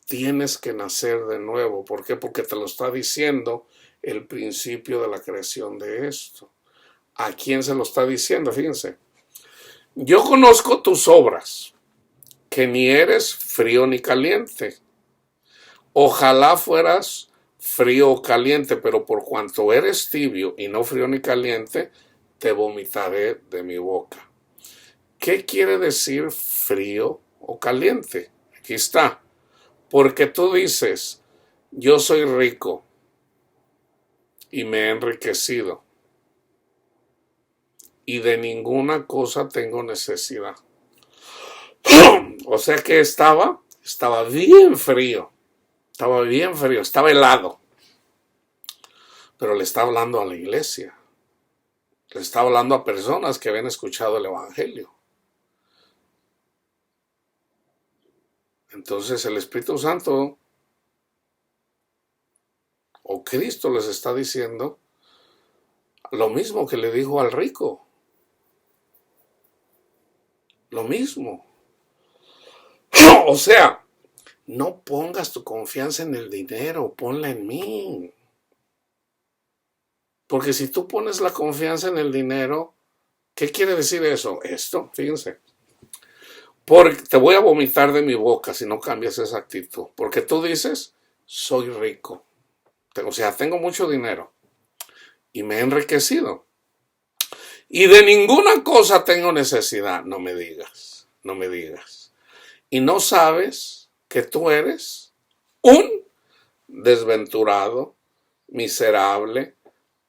Tienes que nacer de nuevo. ¿Por qué? Porque te lo está diciendo el principio de la creación de esto. ¿A quién se lo está diciendo? Fíjense. Yo conozco tus obras, que ni eres frío ni caliente. Ojalá fueras frío o caliente, pero por cuanto eres tibio y no frío ni caliente, te vomitaré de mi boca. ¿Qué quiere decir frío o caliente? Aquí está. Porque tú dices, yo soy rico y me he enriquecido y de ninguna cosa tengo necesidad. O sea que estaba bien frío, estaba helado. Pero le está hablando a la iglesia, le está hablando a personas que habían escuchado el evangelio. Entonces el Espíritu Santo o Cristo les está diciendo lo mismo que le dijo al rico. Lo mismo. O sea, no pongas tu confianza en el dinero, ponla en mí. Porque si tú pones la confianza en el dinero, ¿qué quiere decir eso? Esto, fíjense. Porque te voy a vomitar de mi boca si no cambias esa actitud. Porque tú dices, soy rico. O sea, tengo mucho dinero. Y me he enriquecido. Y de ninguna cosa tengo necesidad. No me digas. No me digas. Y no sabes que tú eres un desventurado, miserable,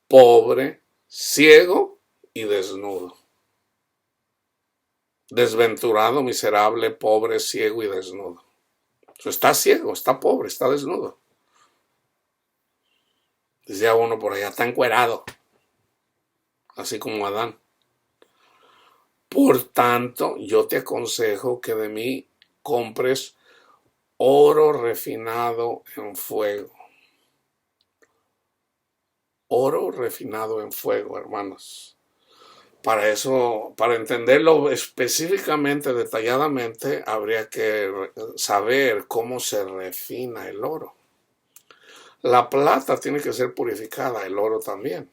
pobre, ciego y desnudo. Desventurado, miserable, pobre, ciego y desnudo. Está ciego, está pobre, está desnudo. Decía uno por allá, está encuerado. Así como Adán. Por tanto, yo te aconsejo que de mí compres oro refinado en fuego. Oro refinado en fuego, hermanos. Para eso, para entenderlo específicamente, detalladamente, habría que saber cómo se refina el oro. La plata tiene que ser purificada, el oro también.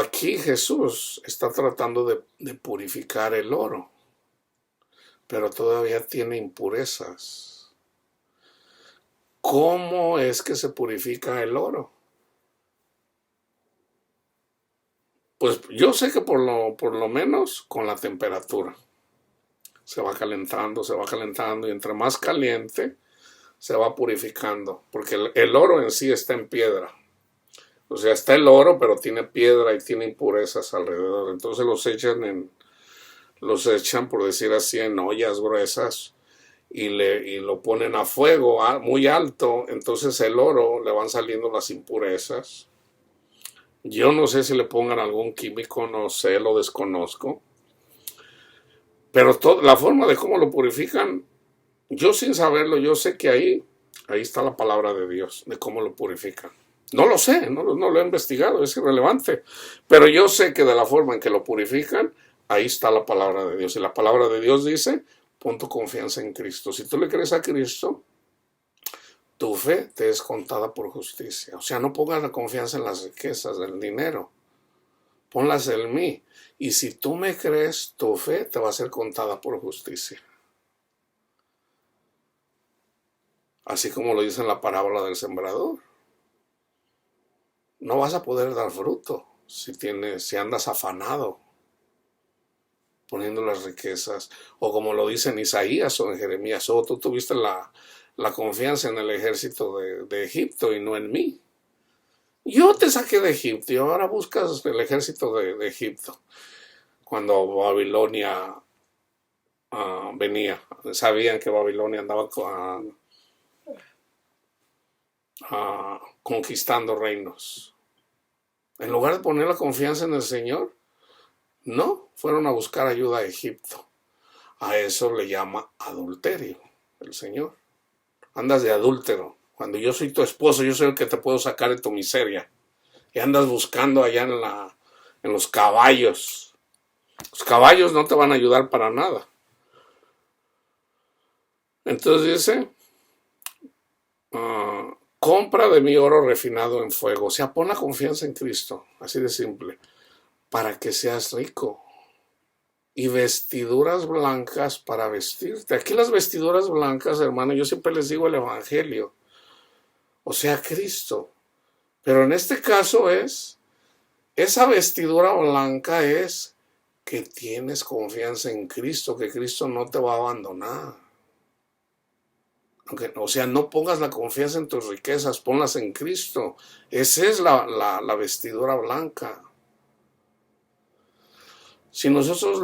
Aquí Jesús está tratando de purificar el oro, pero todavía tiene impurezas. ¿Cómo es que se purifica el oro? Pues yo sé que por lo menos con la temperatura. Se va calentando y entre más caliente se va purificando. Porque el oro en sí está en piedra. O sea, está el oro, pero tiene piedra y tiene impurezas alrededor. Entonces los echan, por decir así, en ollas gruesas y lo ponen a fuego muy alto. Entonces el oro le van saliendo las impurezas. Yo no sé si le pongan algún químico, no sé, lo desconozco. Pero la forma de cómo lo purifican, yo sin saberlo, yo sé que ahí está la palabra de Dios, de cómo lo purifican. No lo sé, no lo he investigado, es irrelevante. Pero yo sé que de la forma en que lo purifican, ahí está la palabra de Dios. Y la palabra de Dios dice, pon tu confianza en Cristo. Si tú le crees a Cristo, tu fe te es contada por justicia. O sea, no pongas la confianza en las riquezas, en el dinero. Ponlas en mí. Y si tú me crees, tu fe te va a ser contada por justicia. así como lo dice en la parábola del sembrador. No vas a poder dar fruto si andas afanado poniendo las riquezas, o como lo dice en Isaías o en Jeremías, tú tuviste la confianza en el ejército de Egipto y no en mí. Yo te saqué de Egipto y ahora buscas el ejército de Egipto. Cuando Babilonia venía, sabían que Babilonia andaba conquistando reinos. En lugar de poner la confianza en el Señor, no, fueron a buscar ayuda a Egipto. A eso le llama adulterio el Señor. Andas de adúltero. Cuando yo soy tu esposo, yo soy el que te puedo sacar de tu miseria. Y andas buscando allá en los caballos. Los caballos no te van a ayudar para nada. Entonces dice, compra de mí oro refinado en fuego. O sea, pon la confianza en Cristo, así de simple, para que seas rico. Y vestiduras blancas para vestirte. Aquí las vestiduras blancas, hermano, yo siempre les digo el evangelio. O sea, Cristo. Pero en este caso esa vestidura blanca es que tienes confianza en Cristo, que Cristo no te va a abandonar. O sea, no pongas la confianza en tus riquezas, ponlas en Cristo. Esa es la vestidura blanca. Si nosotros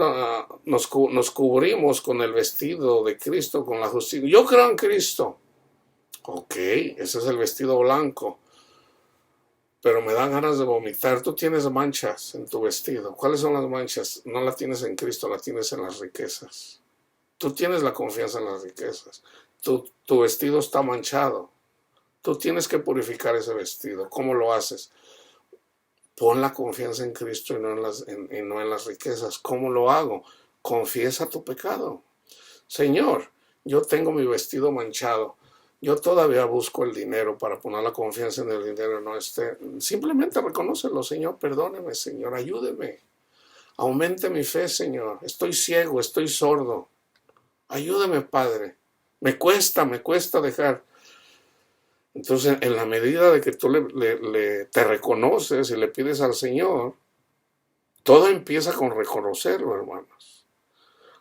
nos cubrimos con el vestido de Cristo, con la justicia, yo creo en Cristo. Ok, ese es el vestido blanco. Pero me dan ganas de vomitar. Tú tienes manchas en tu vestido. ¿Cuáles son las manchas? No la tienes en Cristo, la tienes en las riquezas. Tú tienes la confianza en las riquezas. Tu vestido está manchado. Tú tienes que purificar ese vestido. ¿Cómo lo haces? Pon la confianza en Cristo y no en las riquezas. ¿Cómo lo hago? Confiesa tu pecado. Señor, yo tengo mi vestido manchado. Yo todavía busco el dinero para poner la confianza en el dinero. Simplemente reconócelo, Señor. Perdóneme, Señor. Ayúdeme. Aumente mi fe, Señor. Estoy ciego, estoy sordo. Ayúdame, Padre. Me cuesta dejar. Entonces, en la medida de que tú te reconoces y le pides al Señor, todo empieza con reconocerlo, hermanos.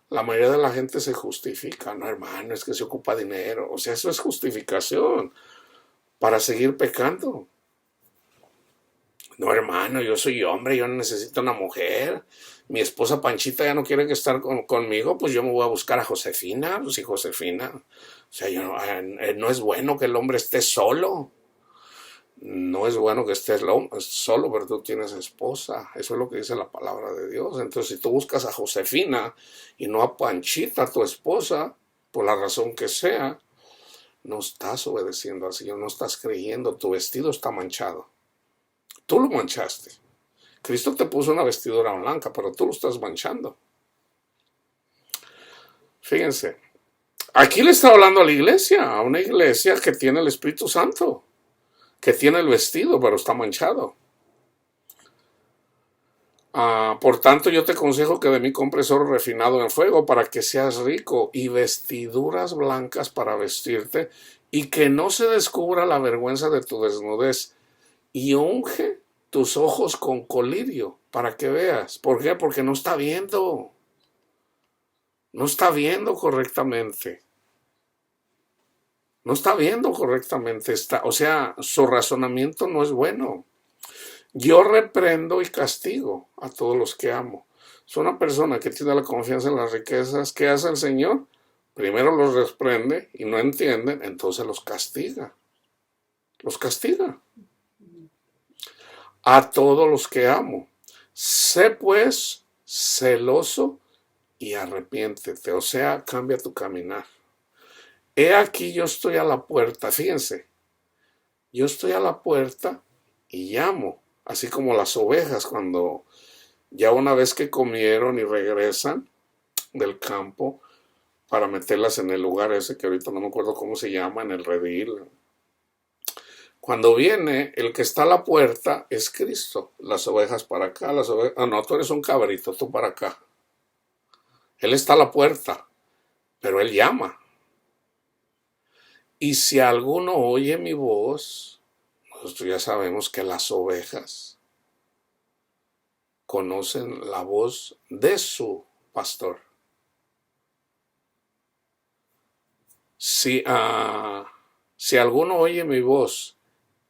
La mayoría de la gente se justifica. No, hermano, es que se ocupa dinero. O sea, eso es justificación para seguir pecando. No, hermano, yo soy hombre, yo no necesito una mujer. Mi esposa Panchita ya no quiere estar conmigo, pues yo me voy a buscar a Josefina. Pues sí, Josefina. O sea, no es bueno que el hombre esté solo. No es bueno que estés solo, pero tú tienes esposa. Eso es lo que dice la palabra de Dios. Entonces, si tú buscas a Josefina y no a Panchita, tu esposa, por la razón que sea, no estás obedeciendo al Señor, no estás creyendo. Tu vestido está manchado. Tú lo manchaste. Cristo te puso una vestidura blanca, pero tú lo estás manchando. Fíjense, aquí le está hablando a la iglesia, a una iglesia que tiene el Espíritu Santo, que tiene el vestido, pero está manchado. Por tanto, yo te aconsejo que de mí compres oro refinado en fuego para que seas rico y vestiduras blancas para vestirte y que no se descubra la vergüenza de tu desnudez. Y unge tus ojos con colirio para que veas. ¿Por qué? Porque no está viendo. No está viendo correctamente. No está viendo correctamente. O sea, su razonamiento no es bueno. Yo reprendo y castigo a todos los que amo. Es una persona que tiene la confianza en las riquezas. ¿Qué hace el Señor? Primero los reprende y no entienden, entonces los castiga. Los castiga. A todos los que amo. Sé pues celoso y arrepiéntete. O sea, cambia tu caminar. He aquí yo estoy a la puerta. Fíjense. Yo estoy a la puerta y llamo. Así como las ovejas cuando ya una vez que comieron y regresan del campo para meterlas en el lugar ese que ahorita no me acuerdo cómo se llama, en el redil. Cuando viene, el que está a la puerta es Cristo. Las ovejas para acá, no, tú eres un cabrito, tú para acá. Él está a la puerta, pero Él llama. Y si alguno oye mi voz, nosotros ya sabemos que las ovejas conocen la voz de su pastor. Si alguno oye mi voz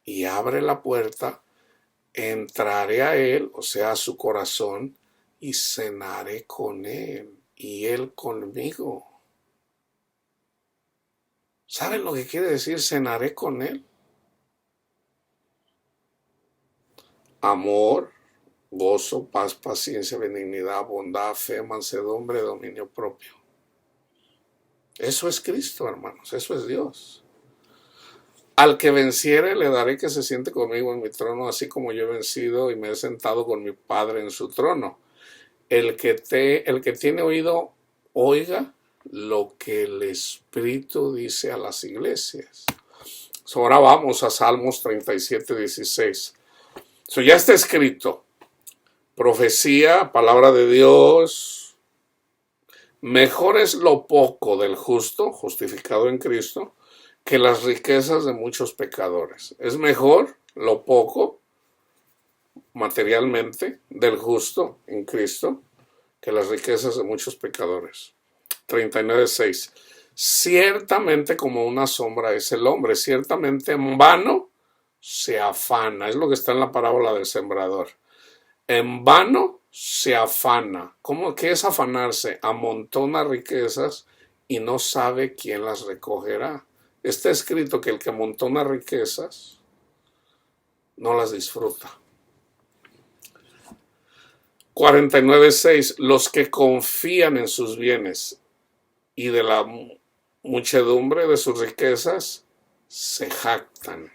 y abre la puerta, entraré a él, o sea, a su corazón, y cenaré con él y él conmigo. ¿Saben lo que quiere decir cenaré con él? Amor, gozo, paz, paciencia, benignidad, bondad, fe, mansedumbre, dominio propio. Eso es Cristo, hermanos, eso es Dios. Al que venciere le daré que se siente conmigo en mi trono, así como yo he vencido y me he sentado con mi Padre en su trono. El que tiene oído, oiga lo que el Espíritu dice a las iglesias. Ahora vamos a Salmos 37:16. Ya está escrito. Profecía, palabra de Dios. Mejor es lo poco del justo, justificado en Cristo, que las riquezas de muchos pecadores. Es mejor lo poco, materialmente, del justo en Cristo, que las riquezas de muchos pecadores. 39:6. Ciertamente como una sombra es el hombre, ciertamente en vano se afana. Es lo que está en la parábola del sembrador. En vano se afana. ¿Qué es afanarse? Amontona riquezas y no sabe quién las recogerá. Está escrito que el que amontona riquezas no las disfruta. 49:6. Los que confían en sus bienes y de la muchedumbre de sus riquezas se jactan.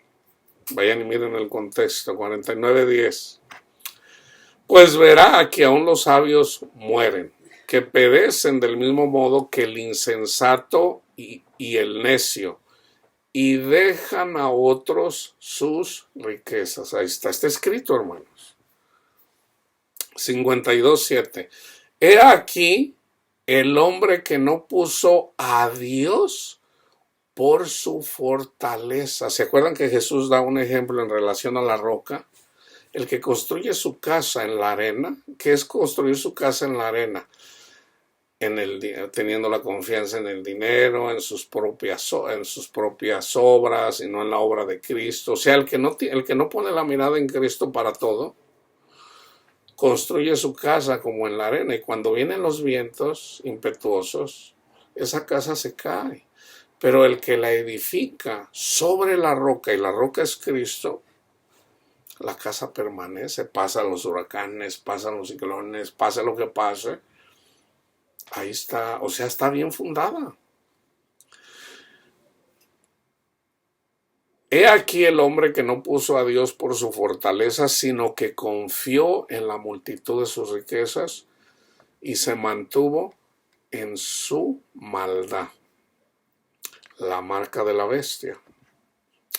Vayan y miren el contexto. 49:10. Pues verá que aún los sabios mueren, que perecen del mismo modo que el insensato y el necio, y dejan a otros sus riquezas. Ahí está escrito, hermanos. 52:7. He aquí el hombre que no puso a Dios por su fortaleza. ¿Se acuerdan que Jesús da un ejemplo en relación a la roca? El que construye su casa en la arena. ¿Qué es construir su casa en la arena? Teniendo la confianza en el dinero, en sus propias obras y no en la obra de Cristo. O sea, el que no pone la mirada en Cristo para todo, construye su casa como en la arena, y cuando vienen los vientos impetuosos, esa casa se cae. Pero el que la edifica sobre la roca, y la roca es Cristo, la casa permanece. Pasan los huracanes, pasan los ciclones, pase lo que pase, ahí está, o sea, está bien fundada. He aquí el hombre que no puso a Dios por su fortaleza, sino que confió en la multitud de sus riquezas y se mantuvo en su maldad. La marca de la bestia.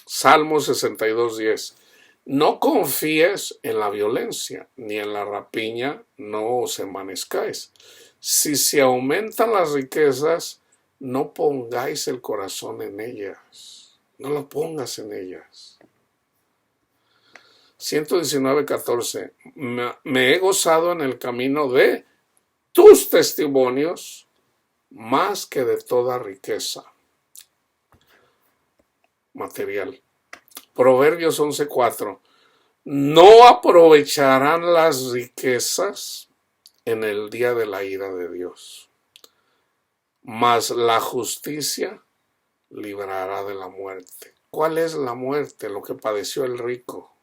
Salmo 62:10. No confíes en la violencia, ni en la rapiña no os envanezcáis. Si se aumentan las riquezas, no pongáis el corazón en ellas. No lo pongas en ellas. 119:14. Me he gozado en el camino de tus testimonios más que de toda riqueza material. Proverbios 11:4. No aprovecharán las riquezas en el día de la ira de Dios, mas la justicia librará de la muerte. ¿Cuál es la muerte? Lo que padeció el rico.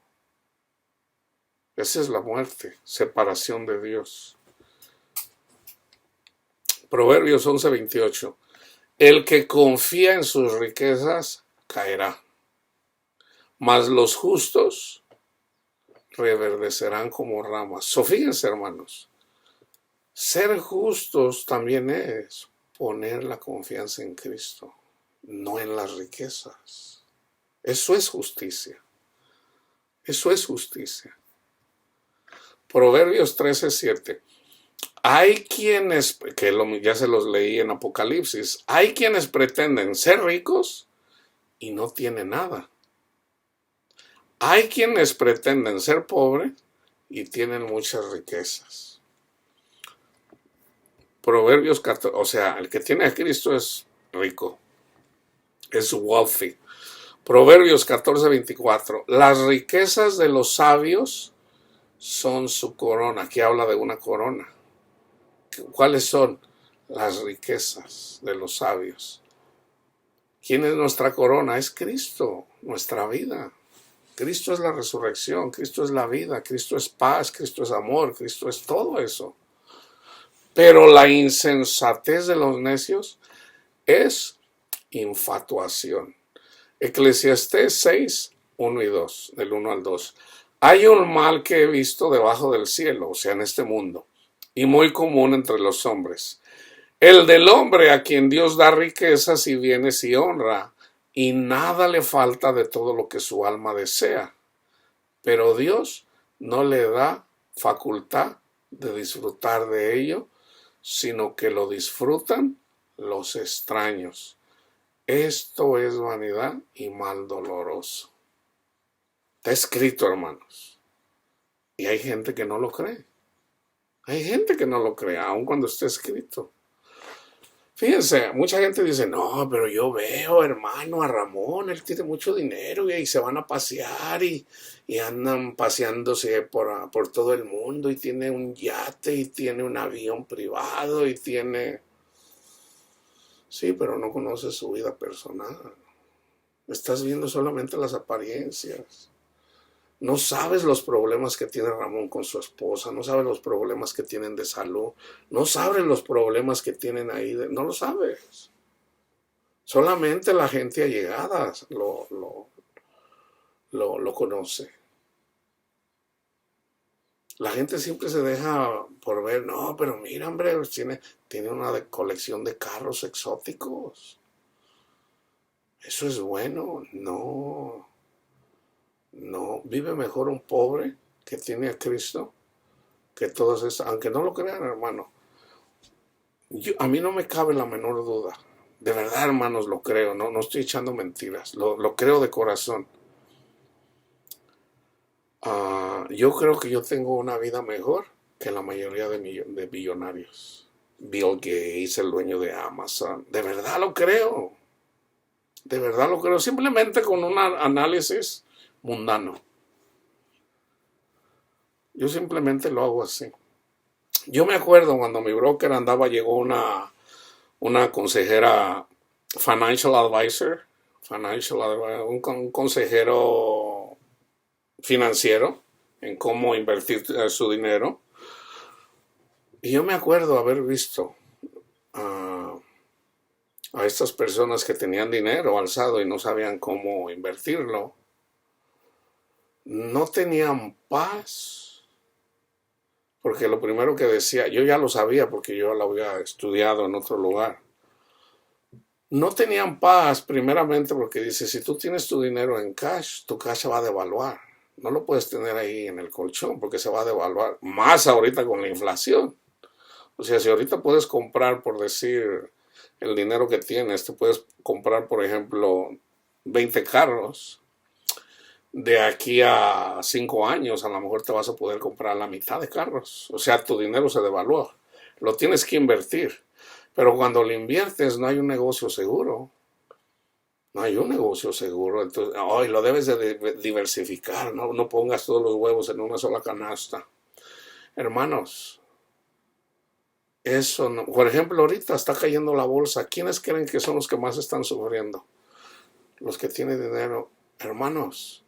Esa es la muerte, separación de Dios. Proverbios 11:28. El que confía en sus riquezas caerá, mas los justos reverdecerán como ramas. Fíjense, hermanos, ser justos también es poner la confianza en Cristo, no en las riquezas. Eso es justicia. Eso es justicia. Proverbios 13:7. Hay quienes, ya se los leí en Apocalipsis, hay quienes pretenden ser ricos y no tiene nada. Hay quienes pretenden ser pobres y tienen muchas riquezas. Proverbios 14, o sea, el que tiene a Cristo es rico, es wealthy. Proverbios 14:24. Las riquezas de los sabios son su corona. Aquí habla de una corona. ¿Cuáles son las riquezas de los sabios? ¿Quién es nuestra corona? Es Cristo, nuestra vida. Cristo es la resurrección, Cristo es la vida, Cristo es paz, Cristo es amor, Cristo es todo eso. Pero la insensatez de los necios es infatuación. Eclesiastés 6, 1 y 2, del 1 al 2. Hay un mal que he visto debajo del cielo, o sea, en este mundo, y muy común entre los hombres. El del hombre a quien Dios da riquezas y bienes y honra, y nada le falta de todo lo que su alma desea. Pero Dios no le da facultad de disfrutar de ello, sino que lo disfrutan los extraños. Esto es vanidad y mal doloroso. Está escrito, hermanos. Y hay gente que no lo cree. Hay gente que no lo cree, aun cuando está escrito. Fíjense, mucha gente dice, no, pero yo veo, hermano, a Ramón, él tiene mucho dinero y se van a pasear y andan paseándose por todo el mundo y tiene un yate y tiene un avión privado y tiene... Sí, pero no conoces su vida personal. Estás viendo solamente las apariencias. No sabes los problemas que tiene Ramón con su esposa, no sabes los problemas que tienen de salud, no sabes los problemas que tienen ahí, no lo sabes. Solamente la gente allegada lo conoce. La gente siempre se deja por ver, no, pero mira, hombre, tiene una colección de carros exóticos. Eso es bueno, no. No, vive mejor un pobre que tiene a Cristo que todos esos, aunque no lo crean, hermano. A mí no me cabe la menor duda. De verdad, hermanos, lo creo, no estoy echando mentiras, lo creo de corazón. Yo creo que yo tengo una vida mejor que la mayoría de millonarios. Bill Gates, el dueño de Amazon. De verdad lo creo. De verdad lo creo. Simplemente con un análisis mundano. Yo simplemente lo hago así. Yo me acuerdo cuando mi broker llegó una consejera, un consejero financiero en cómo invertir su dinero. Y yo me acuerdo haber visto a estas personas que tenían dinero alzado y no sabían cómo invertirlo. No tenían paz, porque lo primero que decía, yo ya lo sabía porque yo lo había estudiado en otro lugar. No tenían paz primeramente porque dice, si tú tienes tu dinero en cash, tu cash se va a devaluar. No lo puedes tener ahí en el colchón porque se va a devaluar. Más ahorita con la inflación. O sea, si ahorita puedes comprar, por decir, el dinero que tienes, te puedes comprar, por ejemplo, 20 carros. De aquí a 5 años a lo mejor te vas a poder comprar la mitad de carros. O sea, tu dinero se devaluó. Lo tienes que invertir. Pero cuando lo inviertes no hay un negocio seguro. No hay un negocio seguro. Entonces, lo debes de diversificar. No pongas todos los huevos en una sola canasta. Hermanos, eso no. Por ejemplo, ahorita está cayendo la bolsa. ¿Quiénes creen que son los que más están sufriendo? Los que tienen dinero. Hermanos,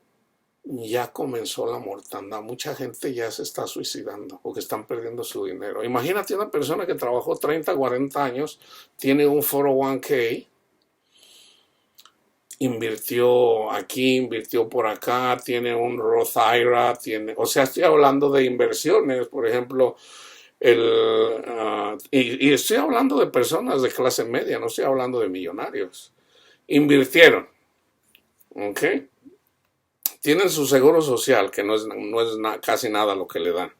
ya comenzó la mortandad. Mucha gente ya se está suicidando porque están perdiendo su dinero. Imagínate una persona que trabajó 30, 40 años, tiene un 401k, invirtió aquí, invirtió por acá, tiene un Roth IRA, o sea, estoy hablando de inversiones, por ejemplo, y estoy hablando de personas de clase media, no estoy hablando de millonarios. Invirtieron, ¿ok? Tienen su seguro social, que no es casi nada lo que le dan,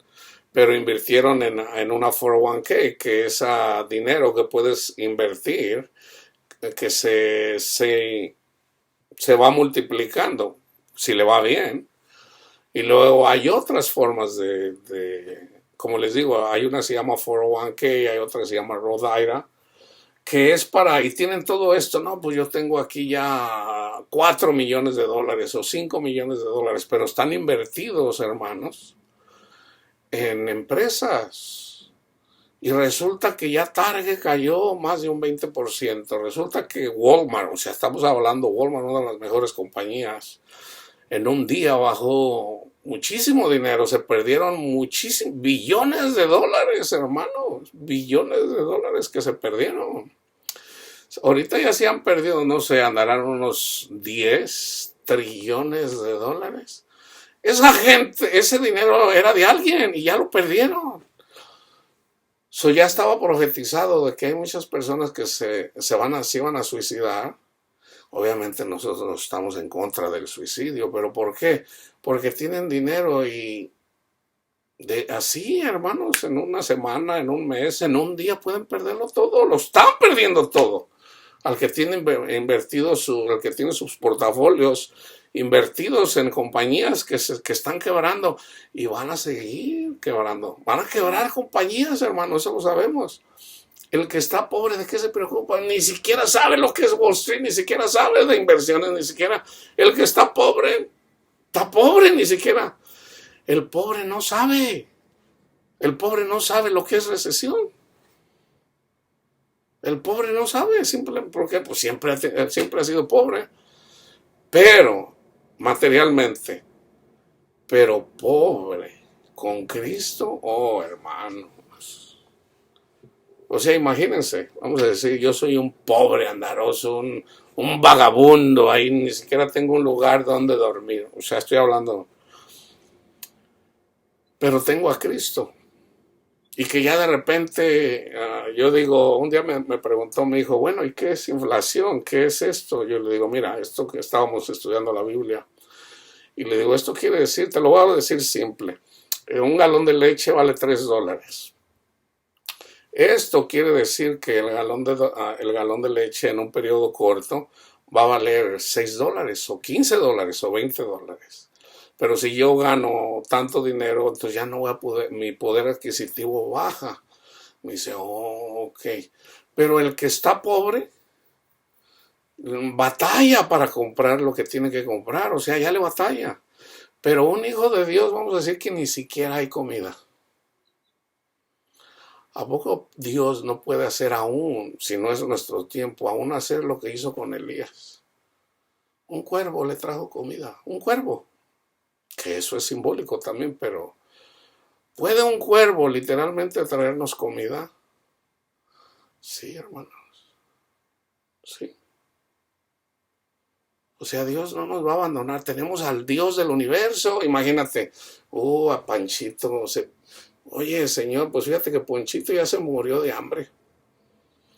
pero invirtieron en una 401k, que es dinero que puedes invertir, que se se va multiplicando, si le va bien. Y luego hay otras formas como les digo, hay una que se llama 401k, hay otra que se llama Roth IRA, que es y tienen todo esto, no, pues yo tengo aquí ya 4 millones de dólares o 5 millones de dólares, pero están invertidos, hermanos, en empresas. Y resulta que ya Target cayó más de un 20%. Resulta que Walmart, o sea, estamos hablando Walmart, una de las mejores compañías, en un día bajó muchísimo dinero, se perdieron muchísimos, billones de dólares, hermanos, billones de dólares que se perdieron. Ahorita ya se han perdido, no sé, andarán unos 10 trillones de dólares. Esa gente, ese dinero era de alguien y ya lo perdieron. Ya estaba profetizado de que hay muchas personas que se van a suicidar. Obviamente nosotros no estamos en contra del suicidio, pero ¿por qué? Porque tienen dinero y así, hermanos, en una semana, en un mes, en un día pueden perderlo todo, lo están perdiendo todo. Al que tiene invertido al que tiene sus portafolios invertidos en compañías que están quebrando y van a seguir quebrando. Van a quebrar compañías, hermanos, eso lo sabemos. El que está pobre, ¿de qué se preocupa? Ni siquiera sabe lo que es Wall Street, ni siquiera sabe de inversiones, ni siquiera. El que está pobre, ni siquiera. El pobre no sabe. El pobre no sabe lo que es recesión. El pobre no sabe, porque pues siempre ha sido pobre. Pero, materialmente, pero pobre. Con Cristo, oh hermano. O sea, imagínense, vamos a decir, yo soy un pobre andaroso, un vagabundo, ahí ni siquiera tengo un lugar donde dormir. O sea, estoy hablando. Pero tengo a Cristo. Y que ya de repente, yo digo, un día me preguntó mi hijo, bueno, ¿y qué es inflación? ¿Qué es esto? Yo le digo, mira, esto que estábamos estudiando la Biblia. Y le digo, esto quiere decir, te lo voy a decir simple, un galón de leche vale $3. Esto quiere decir que el galón de leche en un periodo corto va a valer $6 o $15 o $20. Pero si yo gano tanto dinero, entonces ya no voy a poder, mi poder adquisitivo baja. Me dice, oh, ok. Pero el que está pobre batalla para comprar lo que tiene que comprar, o sea, ya le batalla. Pero un hijo de Dios, vamos a decir que ni siquiera hay comida. ¿A poco Dios no puede hacer aún, si no es nuestro tiempo, aún hacer lo que hizo con Elías? Un cuervo le trajo comida, un cuervo, que eso es simbólico también, pero ¿puede un cuervo literalmente traernos comida? Sí, hermanos, sí. O sea, Dios no nos va a abandonar, tenemos al Dios del universo, imagínate, a Panchito, oye, Señor, pues fíjate que Ponchito ya se murió de hambre.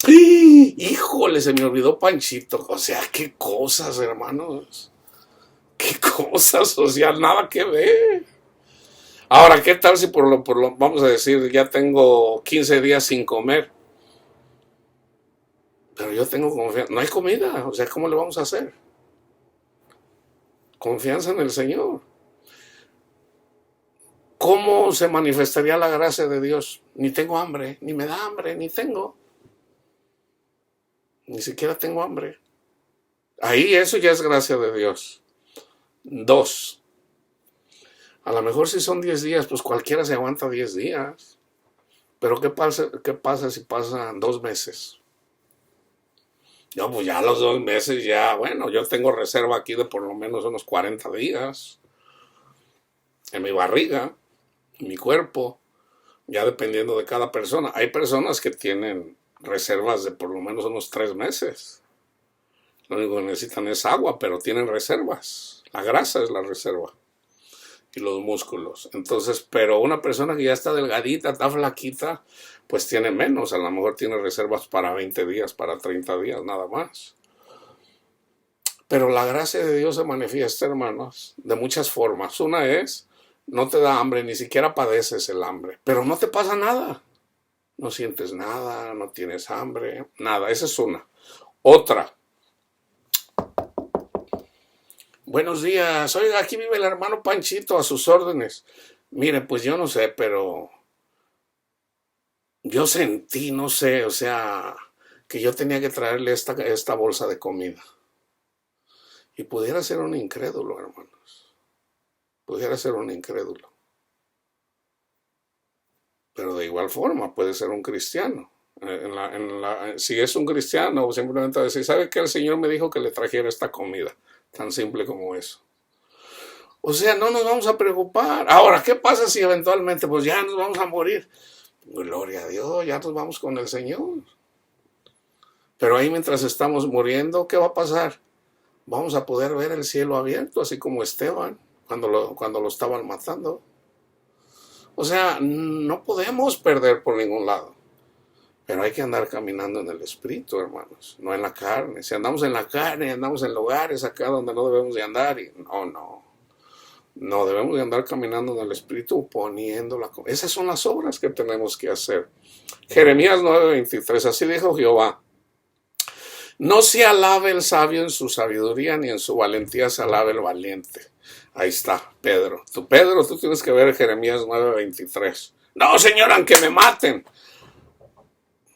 Híjole, se me olvidó Panchito. O sea, qué cosas, hermanos. Qué cosas, o sea, nada que ver. Ahora, ¿qué tal si vamos a decir, ya tengo 15 días sin comer? Pero yo tengo confianza. No hay comida, o sea, ¿cómo le vamos a hacer? Confianza en el Señor. ¿Cómo se manifestaría la gracia de Dios? Ni tengo hambre, ni me da hambre, ni siquiera tengo hambre. Ahí eso ya es gracia de Dios. 2. A lo mejor si son 10 días, pues cualquiera se aguanta 10 días. Pero ¿qué pasa si pasan 2 meses? Yo, pues ya los 2 meses ya, bueno, yo tengo reserva aquí de por lo menos unos 40 días. En mi barriga, en mi cuerpo, ya dependiendo de cada persona. Hay personas que tienen reservas de por lo menos unos 3 meses. Lo único que necesitan es agua, pero tienen reservas. La grasa es la reserva. Y los músculos. Entonces, pero una persona que ya está delgadita, está flaquita, pues tiene menos. A lo mejor tiene reservas para 20 días, para 30 días, nada más. Pero la gracia de Dios se manifiesta, hermanos, de muchas formas. Una es, no te da hambre, ni siquiera padeces el hambre, pero no te pasa nada. No sientes nada, no tienes hambre, nada. Esa es una. Otra, Buenos días, oiga, aquí vive el hermano Panchito a sus órdenes. Mire, pues yo no sé, pero yo sentí, no sé, o sea, que yo tenía que traerle esta bolsa de comida. Y pudiera ser un incrédulo, hermanos. Pudiera ser un incrédulo. Pero de igual forma puede ser un cristiano. Si es un cristiano, simplemente decir, ¿sabe qué? El Señor me dijo que le trajera esta comida. Tan simple como eso. O sea, no nos vamos a preocupar. Ahora, ¿qué pasa si eventualmente pues ya nos vamos a morir? Gloria a Dios, ya nos vamos con el Señor. Pero ahí mientras estamos muriendo, ¿qué va a pasar? Vamos a poder ver el cielo abierto, así como Esteban, cuando lo estaban matando. O sea, no podemos perder por ningún lado. Pero hay que andar caminando en el espíritu, hermanos, no en la carne. Si andamos en la carne, andamos en lugares acá donde no debemos de andar. Y no, debemos de andar caminando en el espíritu, poniendo la... Esas son las obras que tenemos que hacer. Jeremías 9:23, así dijo Jehová. No se alabe el sabio en su sabiduría, ni en su valentía se alabe el valiente. Ahí está, Pedro. Tú tienes que ver Jeremías 9:23. No, Señor, aunque me maten.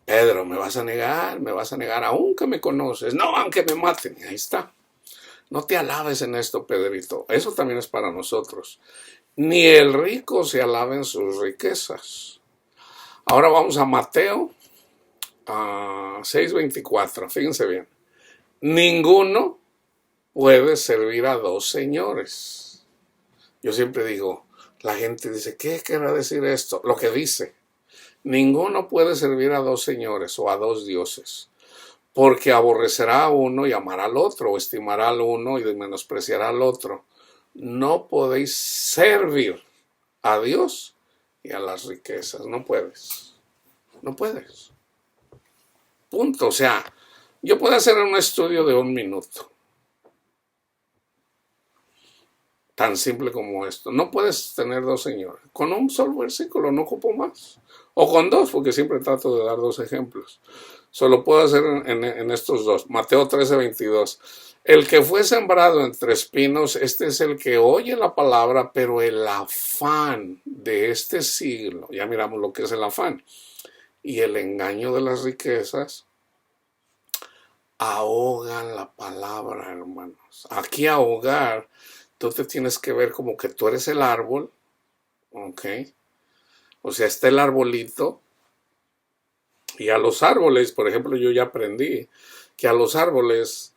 Pedro, me vas a negar, aunque me conoces. No, aunque me maten. Ahí está. No te alabes en esto, Pedrito. Eso también es para nosotros. Ni el rico se alaba en sus riquezas. Ahora vamos a Mateo 6:24. Fíjense bien. Ninguno puede servir a dos señores. Yo siempre digo, la gente dice, ¿qué querrá decir esto? Lo que dice. Ninguno puede servir a dos señores o a dos dioses, porque aborrecerá a uno y amará al otro, o estimará al uno y menospreciará al otro. No podéis servir a Dios y a las riquezas. No puedes. No puedes. Punto. O sea, yo puedo hacer un estudio de 1 minuto. Tan simple como esto. No puedes tener dos señores. Con un solo versículo, no ocupo más. O con dos, porque siempre trato de dar dos ejemplos. Solo puedo hacer en estos dos. Mateo 13:22. El que fue sembrado entre espinos, este es el que oye la palabra, pero el afán de este siglo, ya miramos lo que es el afán, y el engaño de las riquezas, ahogan la palabra, hermanos. Aquí ahogar, tú te tienes que ver como que tú eres el árbol, ¿ok? O sea, está el arbolito, y a los árboles, por ejemplo, yo ya aprendí que a los árboles,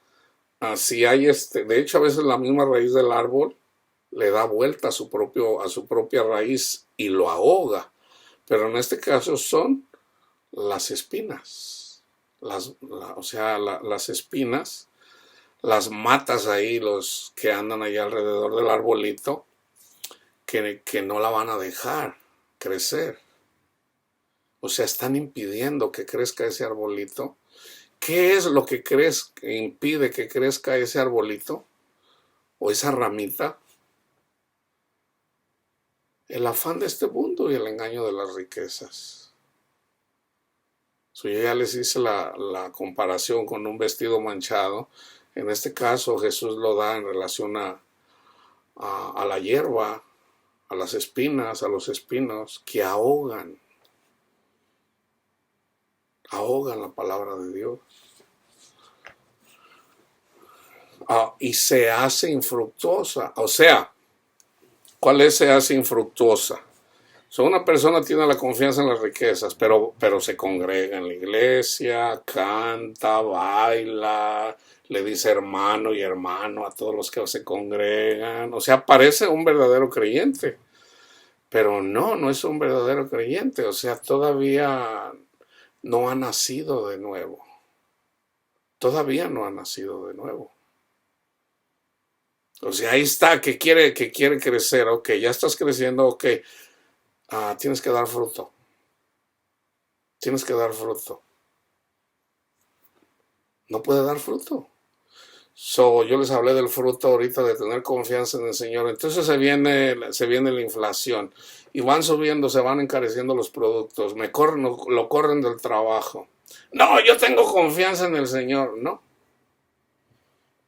si hay de hecho a veces la misma raíz del árbol le da vuelta a su propia raíz y lo ahoga. Pero en este caso son las espinas. Las espinas, las matas ahí, los que andan ahí alrededor del arbolito, que no la van a dejar crecer. O sea, están impidiendo que crezca ese arbolito. ¿Qué es lo que impide que crezca ese arbolito o esa ramita? El afán de este mundo y el engaño de las riquezas. Yo ya les hice la comparación con un vestido manchado. En este caso Jesús lo da en relación a la hierba, a las espinas, a los espinos que ahogan la palabra de Dios. Y se hace infructuosa. O sea, ¿cuál es se hace infructuosa? Una persona tiene la confianza en las riquezas, pero se congrega en la iglesia, canta, baila, le dice hermano y hermano a todos los que se congregan. O sea, parece un verdadero creyente, pero no es un verdadero creyente. O sea, todavía no ha nacido de nuevo. Todavía no ha nacido de nuevo. O sea, ahí está, que quiere crecer. Ok, ya estás creciendo, ok. Tienes que dar fruto. Tienes que dar fruto. No puede dar fruto. Yo les hablé del fruto ahorita, de tener confianza en el Señor. Entonces se viene la inflación. Y van subiendo, se van encareciendo los productos. Lo corren del trabajo. No, yo tengo confianza en el Señor. No.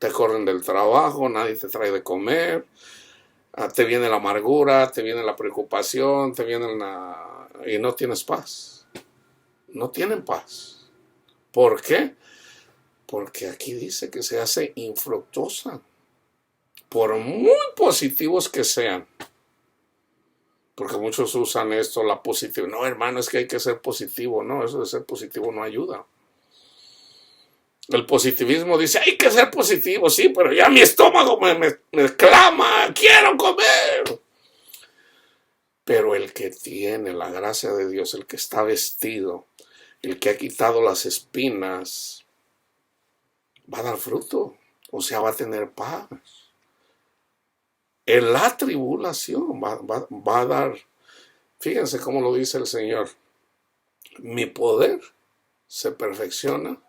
Te corren del trabajo, nadie te trae de comer, te viene la amargura, te viene la preocupación, y no tienes paz. No tienen paz. ¿Por qué? Porque aquí dice que se hace infructuosa. Por muy positivos que sean. Porque muchos usan esto, la positiva. No, hermano, es que hay que ser positivo. No, eso de ser positivo no ayuda. El positivismo dice, hay que ser positivo, sí, pero ya mi estómago me clama, quiero comer. Pero el que tiene la gracia de Dios, el que está vestido, el que ha quitado las espinas, va a dar fruto, o sea, va a tener paz. En la tribulación va a dar, fíjense cómo lo dice el Señor, mi poder se perfecciona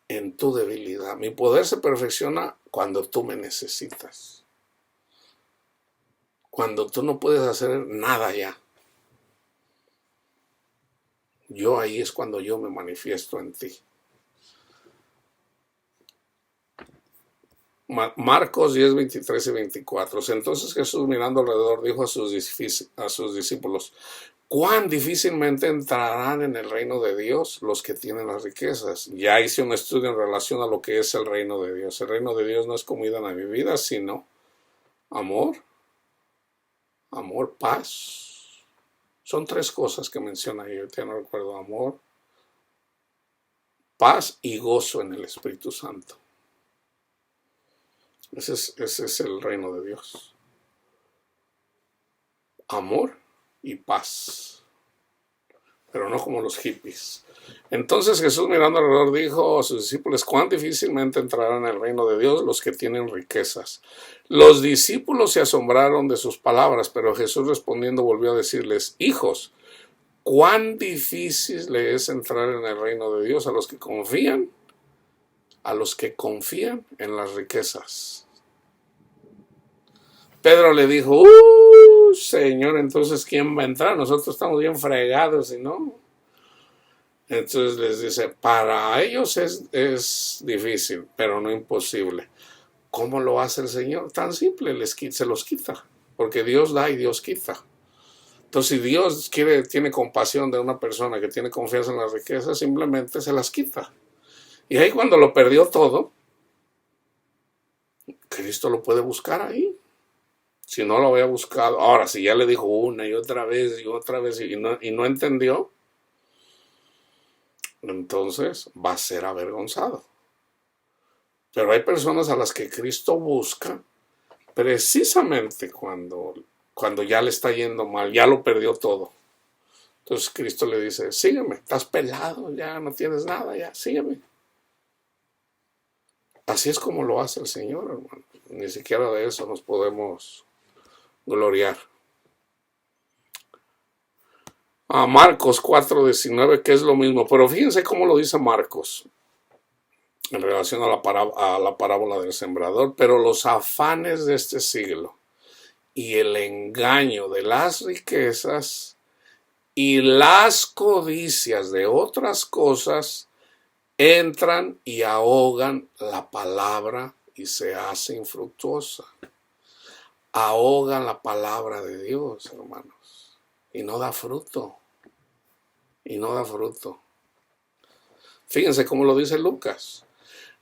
en tu debilidad. Mi poder se perfecciona cuando tú me necesitas. Cuando tú no puedes hacer nada ya. Ahí es cuando yo me manifiesto en ti. Marcos 10, 23 y 24. Entonces Jesús, mirando alrededor, dijo a sus discípulos, cuán difícilmente entrarán en el reino de Dios los que tienen las riquezas. Ya hice un estudio en relación a lo que es el reino de Dios. El reino de Dios no es comida ni bebida, sino amor, paz. Son tres cosas que menciona ahí, yo no recuerdo: amor, paz y gozo en el Espíritu Santo. Ese es el reino de Dios. Amor y paz. Pero no como los hippies. Entonces Jesús, mirando alrededor, dijo a sus discípulos, cuán difícilmente entrarán en el reino de Dios los que tienen riquezas. Los discípulos se asombraron de sus palabras, pero Jesús respondiendo volvió a decirles, hijos, cuán difícil le es entrar en el reino de Dios a los que confían en las riquezas. Pedro le dijo, Señor, entonces ¿quién va a entrar? Nosotros estamos bien fregados, y no. Entonces les dice, para ellos es difícil, pero no imposible. ¿Cómo lo hace el Señor? Tan simple, se los quita, porque Dios da y Dios quita. Entonces, si Dios tiene compasión de una persona que tiene confianza en las riquezas, simplemente se las quita. Y ahí cuando lo perdió todo, Cristo lo puede buscar ahí. Si no lo había buscado, ahora si ya le dijo una y otra vez y no entendió, entonces va a ser avergonzado. Pero hay personas a las que Cristo busca precisamente cuando ya le está yendo mal, ya lo perdió todo. Entonces Cristo le dice, sígueme, estás pelado, ya no tienes nada, ya, sígueme. Así es como lo hace el Señor, hermano. Ni siquiera de eso nos podemos gloriar. A Marcos 4:19, que es lo mismo, pero fíjense cómo lo dice Marcos en relación a la parábola del sembrador. Pero los afanes de este siglo y el engaño de las riquezas y las codicias de otras cosas entran y ahogan la palabra y se hace infructuosa. Ahogan la palabra de Dios, hermanos, y no da fruto. Fíjense cómo lo dice Lucas.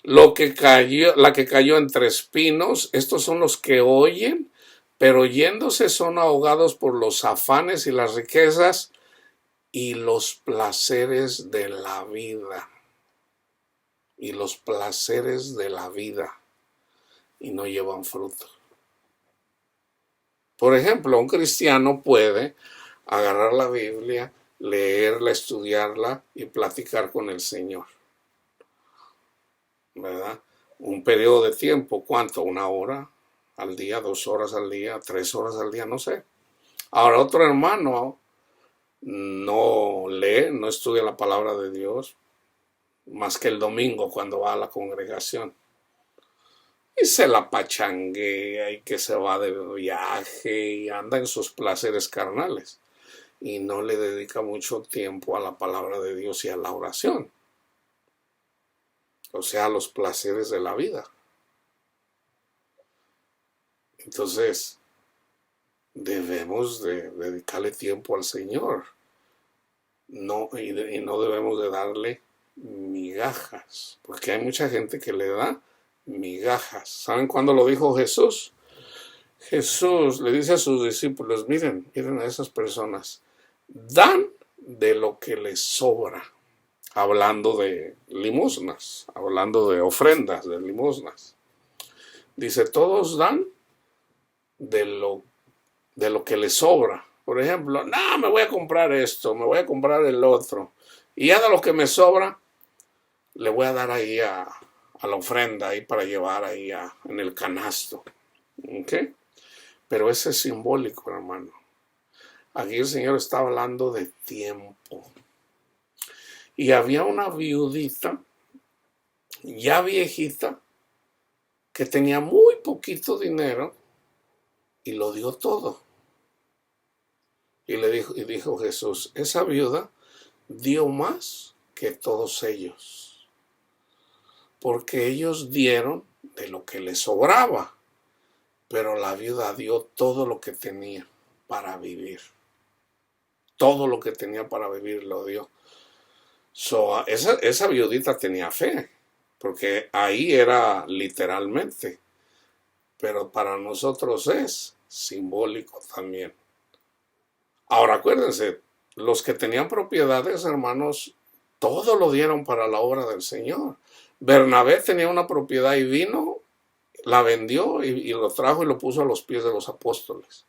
La que cayó entre espinos, estos son los que oyen, pero oyéndose son ahogados por los afanes y las riquezas y los placeres de la vida. Y no llevan fruto. Por ejemplo, un cristiano puede agarrar la Biblia, leerla, estudiarla y platicar con el Señor, ¿verdad? Un periodo de tiempo, ¿cuánto? 1 hora al día, 2 horas al día, 3 horas al día, no sé. Ahora otro hermano no lee, no estudia la palabra de Dios más que el domingo cuando va a la congregación. Y se la pachanguea y que se va de viaje y anda en sus placeres carnales. Y no le dedica mucho tiempo a la palabra de Dios y a la oración. O sea, a los placeres de la vida. Entonces, debemos de dedicarle tiempo al Señor. No, y no debemos de darle migajas, porque hay mucha gente que le da migajas. ¿Saben cuándo lo dijo Jesús? Jesús le dice a sus discípulos, miren a esas personas, dan de lo que les sobra, hablando de limosnas, hablando de ofrendas, de limosnas. Dice, todos dan de lo que les sobra. Por ejemplo, no, me voy a comprar esto, me voy a comprar el otro. Y ya de lo que me sobra, le voy a dar ahí a la ofrenda, ahí para llevar ahí en el canasto. ¿Ok? Pero ese es simbólico, hermano. Aquí el Señor está hablando de tiempo. Y había una viudita, ya viejita, que tenía muy poquito dinero y lo dio todo. Y dijo Jesús, esa viuda dio más que todos ellos, porque ellos dieron de lo que les sobraba, pero la viuda dio todo lo que tenía para vivir. Todo lo que tenía para vivir lo dio. Esa viudita tenía fe, porque ahí era literalmente, pero para nosotros es simbólico también. Ahora acuérdense, los que tenían propiedades, hermanos, todo lo dieron para la obra del Señor. Bernabé tenía una propiedad y vino, la vendió y lo trajo y lo puso a los pies de los apóstoles.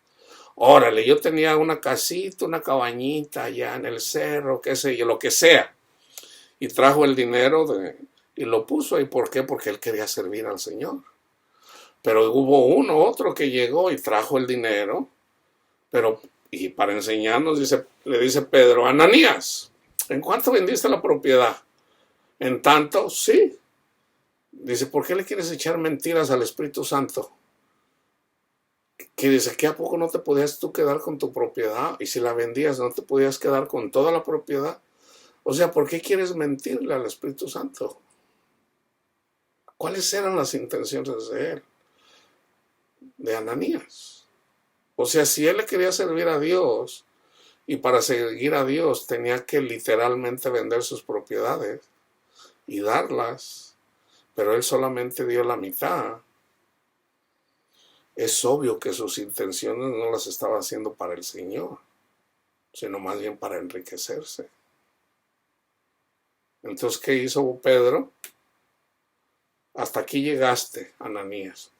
Órale, yo tenía una casita, una cabañita allá en el cerro, qué sé yo, lo que sea. Y trajo el dinero y lo puso ahí. ¿Por qué? Porque él quería servir al Señor. Pero hubo otro que llegó y trajo el dinero, y para enseñarnos le dice Pedro, Ananías, ¿en cuánto vendiste la propiedad? ¿En tanto? Sí. Dice, ¿por qué le quieres echar mentiras al Espíritu Santo? Que dice, ¿que a poco no te podías tú quedar con tu propiedad? Y si la vendías, ¿no te podías quedar con toda la propiedad? O sea, ¿por qué quieres mentirle al Espíritu Santo? ¿Cuáles eran las intenciones de él? De Ananías. O sea, si él le quería servir a Dios, y para seguir a Dios tenía que literalmente vender sus propiedades y darlas, pero él solamente dio la mitad. Es obvio que sus intenciones no las estaba haciendo para el Señor, sino más bien para enriquecerse. Entonces, ¿qué hizo Pedro? Hasta aquí llegaste, Ananías.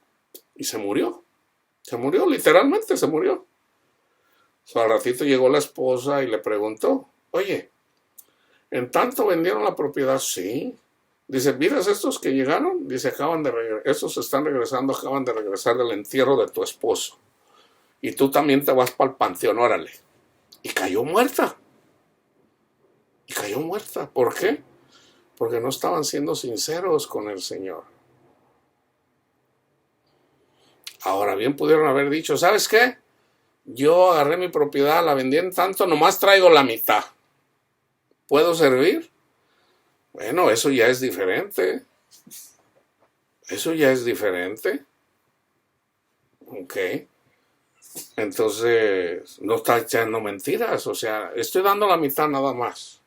Y se murió. Se murió, literalmente se murió. Al ratito llegó la esposa y le preguntó, oye, ¿en tanto vendieron la propiedad? Sí. Dice, ¿miras estos que llegaron? Dice, estos están regresando, acaban de regresar del entierro de tu esposo. Y tú también te vas para el panteón, órale. Y cayó muerta. ¿Por qué? Porque no estaban siendo sinceros con el Señor. Ahora bien pudieron haber dicho, ¿sabes qué? Yo agarré mi propiedad, la vendí en tanto, nomás traigo la mitad. ¿Puedo servir? Bueno, eso ya es diferente. Ok. Entonces, no está echando mentiras. O sea, estoy dando la mitad nada más.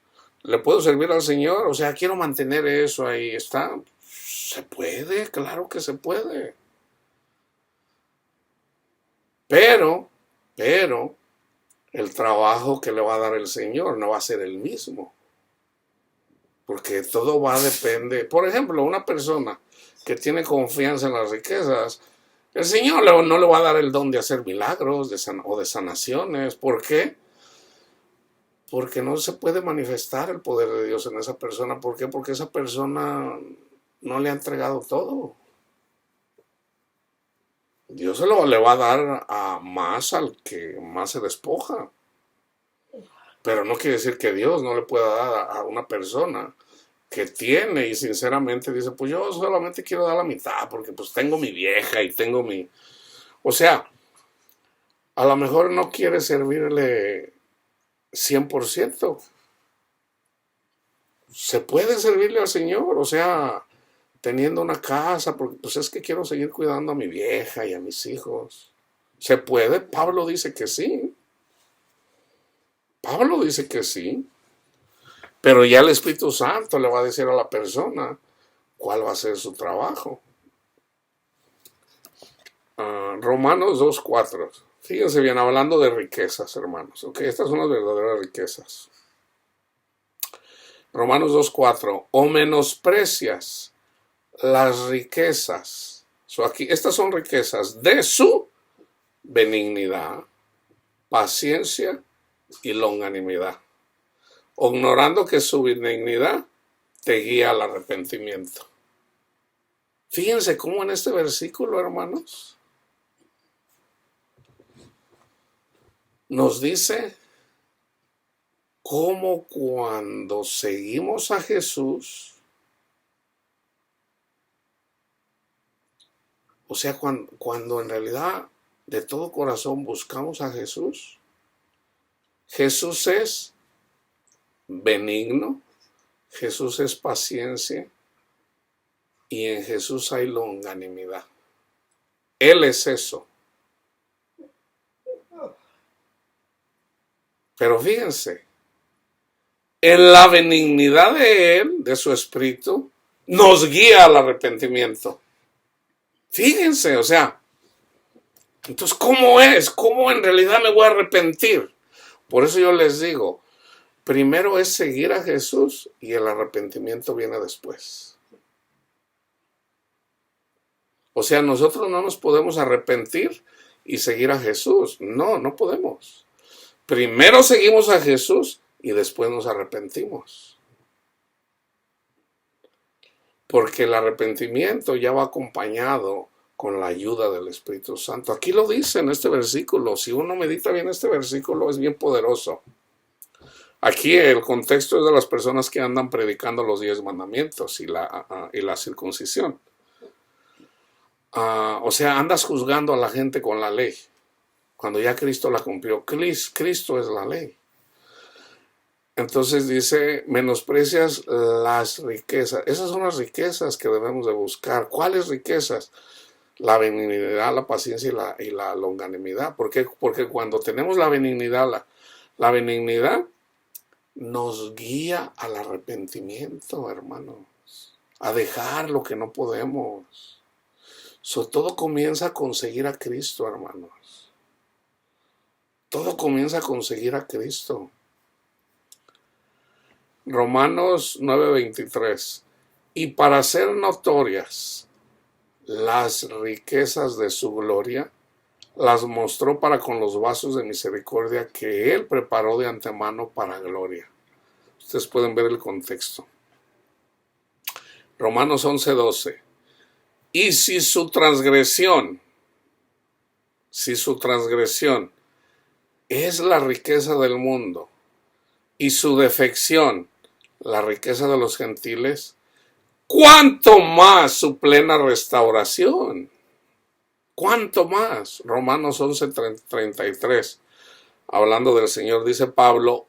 ¿Le puedo servir al Señor? O sea, quiero mantener eso ahí. ¿Está? Se puede, claro que se puede. Pero, el trabajo que le va a dar el Señor no va a ser el mismo. Porque todo va a depender. Por ejemplo, una persona que tiene confianza en las riquezas, el Señor no le va a dar el don de hacer milagros o de sanaciones. ¿Por qué? Porque no se puede manifestar el poder de Dios en esa persona. ¿Por qué? Porque esa persona no le ha entregado todo. Dios le va a dar más al que más se despoja. Pero no quiere decir que Dios no le pueda dar a una persona que tiene y sinceramente dice, pues yo solamente quiero dar la mitad porque pues tengo mi vieja y tengo mi... O sea, a lo mejor no quiere servirle 100%. Se puede servirle al Señor, o sea, teniendo una casa, porque pues es que quiero seguir cuidando a mi vieja y a mis hijos. ¿Se puede? Pablo dice que sí. Pablo dice que sí. Pero ya el Espíritu Santo le va a decir a la persona cuál va a ser su trabajo. Romanos 2:4. Fíjense bien, hablando de riquezas, hermanos. Okay, estas son las verdaderas riquezas. Romanos 2:4. O menosprecias las riquezas. Aquí, estas son riquezas de su benignidad, paciencia y longanimidad, ignorando que su benignidad te guía al arrepentimiento. Fíjense cómo en este versículo, hermanos, nos dice cómo cuando seguimos a Jesús, o sea, cuando en realidad de todo corazón buscamos a Jesús, Jesús es benigno, Jesús es paciencia y en Jesús hay longanimidad. Él es eso. Pero fíjense, en la benignidad de Él, de su Espíritu, nos guía al arrepentimiento. Fíjense, o sea, entonces, ¿cómo es? ¿Cómo en realidad me voy a arrepentir? Por eso yo les digo, primero es seguir a Jesús y el arrepentimiento viene después. O sea, nosotros no nos podemos arrepentir y seguir a Jesús. No, no podemos. Primero seguimos a Jesús y después nos arrepentimos. Porque el arrepentimiento ya va acompañado con la ayuda del Espíritu Santo. Aquí lo dice en este versículo. Si uno medita bien este versículo, es bien poderoso. Aquí el contexto es de las personas que andan predicando los 10 mandamientos y la circuncisión. O sea, andas juzgando a la gente con la ley, cuando ya Cristo la cumplió. Cristo es la ley. Entonces dice, menosprecias las riquezas. Esas son las riquezas que debemos de buscar. ¿Cuáles riquezas? La benignidad, la paciencia y la longanimidad. ¿Por qué? Porque cuando tenemos la benignidad nos guía al arrepentimiento, hermanos. A dejar lo que no podemos. Todo comienza con seguir a Cristo, hermanos. Todo comienza con seguir a Cristo. Romanos 9:23. Y para hacer notorias las riquezas de su gloria, las mostró para con los vasos de misericordia que Él preparó de antemano para gloria. Ustedes pueden ver el contexto. Romanos 11:12. Y si su transgresión es la riqueza del mundo y su defección la riqueza de los gentiles, ¿cuánto más su plena restauración? ¿Cuánto más? Romanos 11:33. Hablando del Señor, dice Pablo,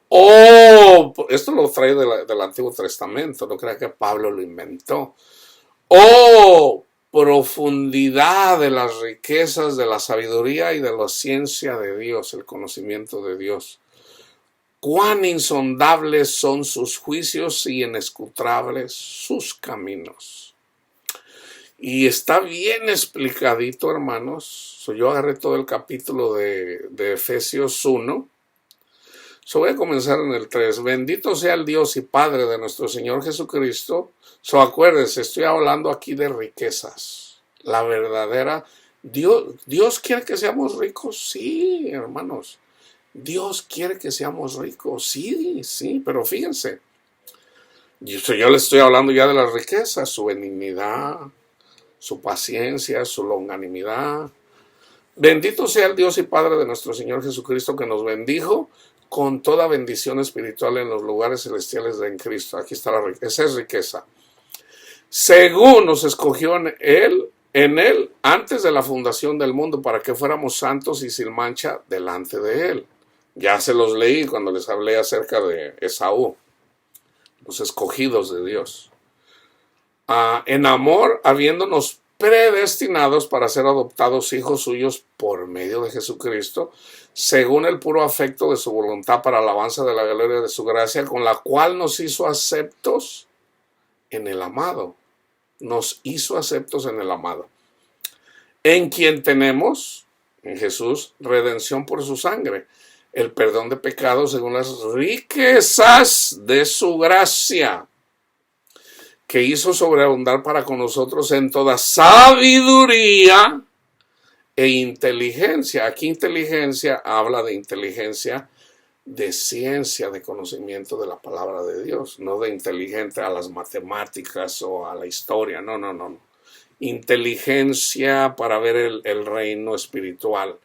esto lo trae del Antiguo Testamento, no crea que Pablo lo inventó. Profundidad de las riquezas de la sabiduría y de la ciencia de Dios, el conocimiento de Dios. Cuán insondables son sus juicios y inescrutables sus caminos. Y está bien explicadito, hermanos. Yo agarré todo el capítulo de Efesios 1. Voy a comenzar en el 3. Bendito sea el Dios y Padre de nuestro Señor Jesucristo. Acuérdense, estoy hablando aquí de riquezas. La verdadera. ¿Dios quiere que seamos ricos? Sí, hermanos. Dios quiere que seamos ricos. Sí, pero fíjense. Yo les estoy hablando ya de las riquezas. Su benignidad, su paciencia, su longanimidad. Bendito sea el Dios y Padre de nuestro Señor Jesucristo, que nos bendijo con toda bendición espiritual en los lugares celestiales en Cristo. Aquí está la riqueza. Esa es riqueza. Según nos escogió en Él antes de la fundación del mundo, para que fuéramos santos y sin mancha delante de Él. Ya se los leí cuando les hablé acerca de Esaú, los escogidos de Dios. en amor, habiéndonos predestinados para ser adoptados hijos suyos por medio de Jesucristo, según el puro afecto de su voluntad, para alabanza de la gloria de su gracia, con la cual nos hizo aceptos en el amado. Nos hizo aceptos en el amado, en quien tenemos, en Jesús, redención por su sangre, el perdón de pecados según las riquezas de su gracia, que hizo sobreabundar para con nosotros en toda sabiduría e inteligencia. Aquí inteligencia habla de inteligencia de ciencia, de conocimiento de la palabra de Dios, no de inteligente a las matemáticas o a la historia, no. Inteligencia para ver el reino espiritual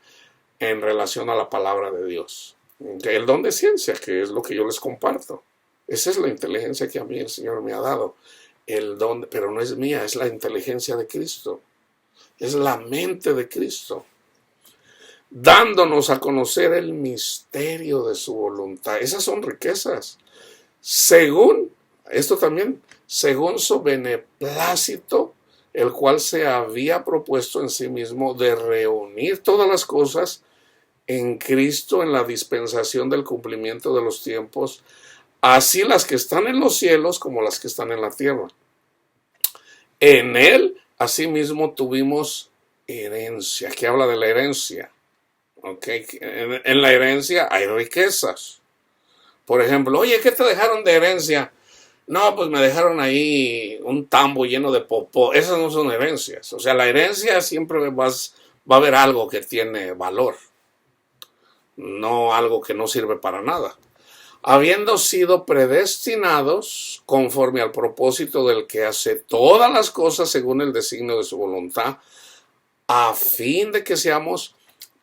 en relación a la palabra de Dios. El don de ciencia, que es lo que yo les comparto. Esa es la inteligencia que a mí el Señor me ha dado. El don, pero no es mía, es la inteligencia de Cristo. Es la mente de Cristo, dándonos a conocer el misterio de su voluntad. Esas son riquezas. Según, esto también, según su beneplácito, el cual se había propuesto en sí mismo de reunir todas las cosas en Cristo en la dispensación del cumplimiento de los tiempos, así las que están en los cielos como las que están en la tierra. En él, asimismo, tuvimos herencia. Aquí habla de la herencia. ¿Okay? En la herencia hay riquezas. Por ejemplo, oye, ¿qué te dejaron de herencia? No, pues me dejaron ahí un tambo lleno de popó. Esas no son herencias. O sea, la herencia siempre va a haber algo que tiene valor, no algo que no sirve para nada. Habiendo sido predestinados conforme al propósito del que hace todas las cosas según el designio de su voluntad, a fin de que seamos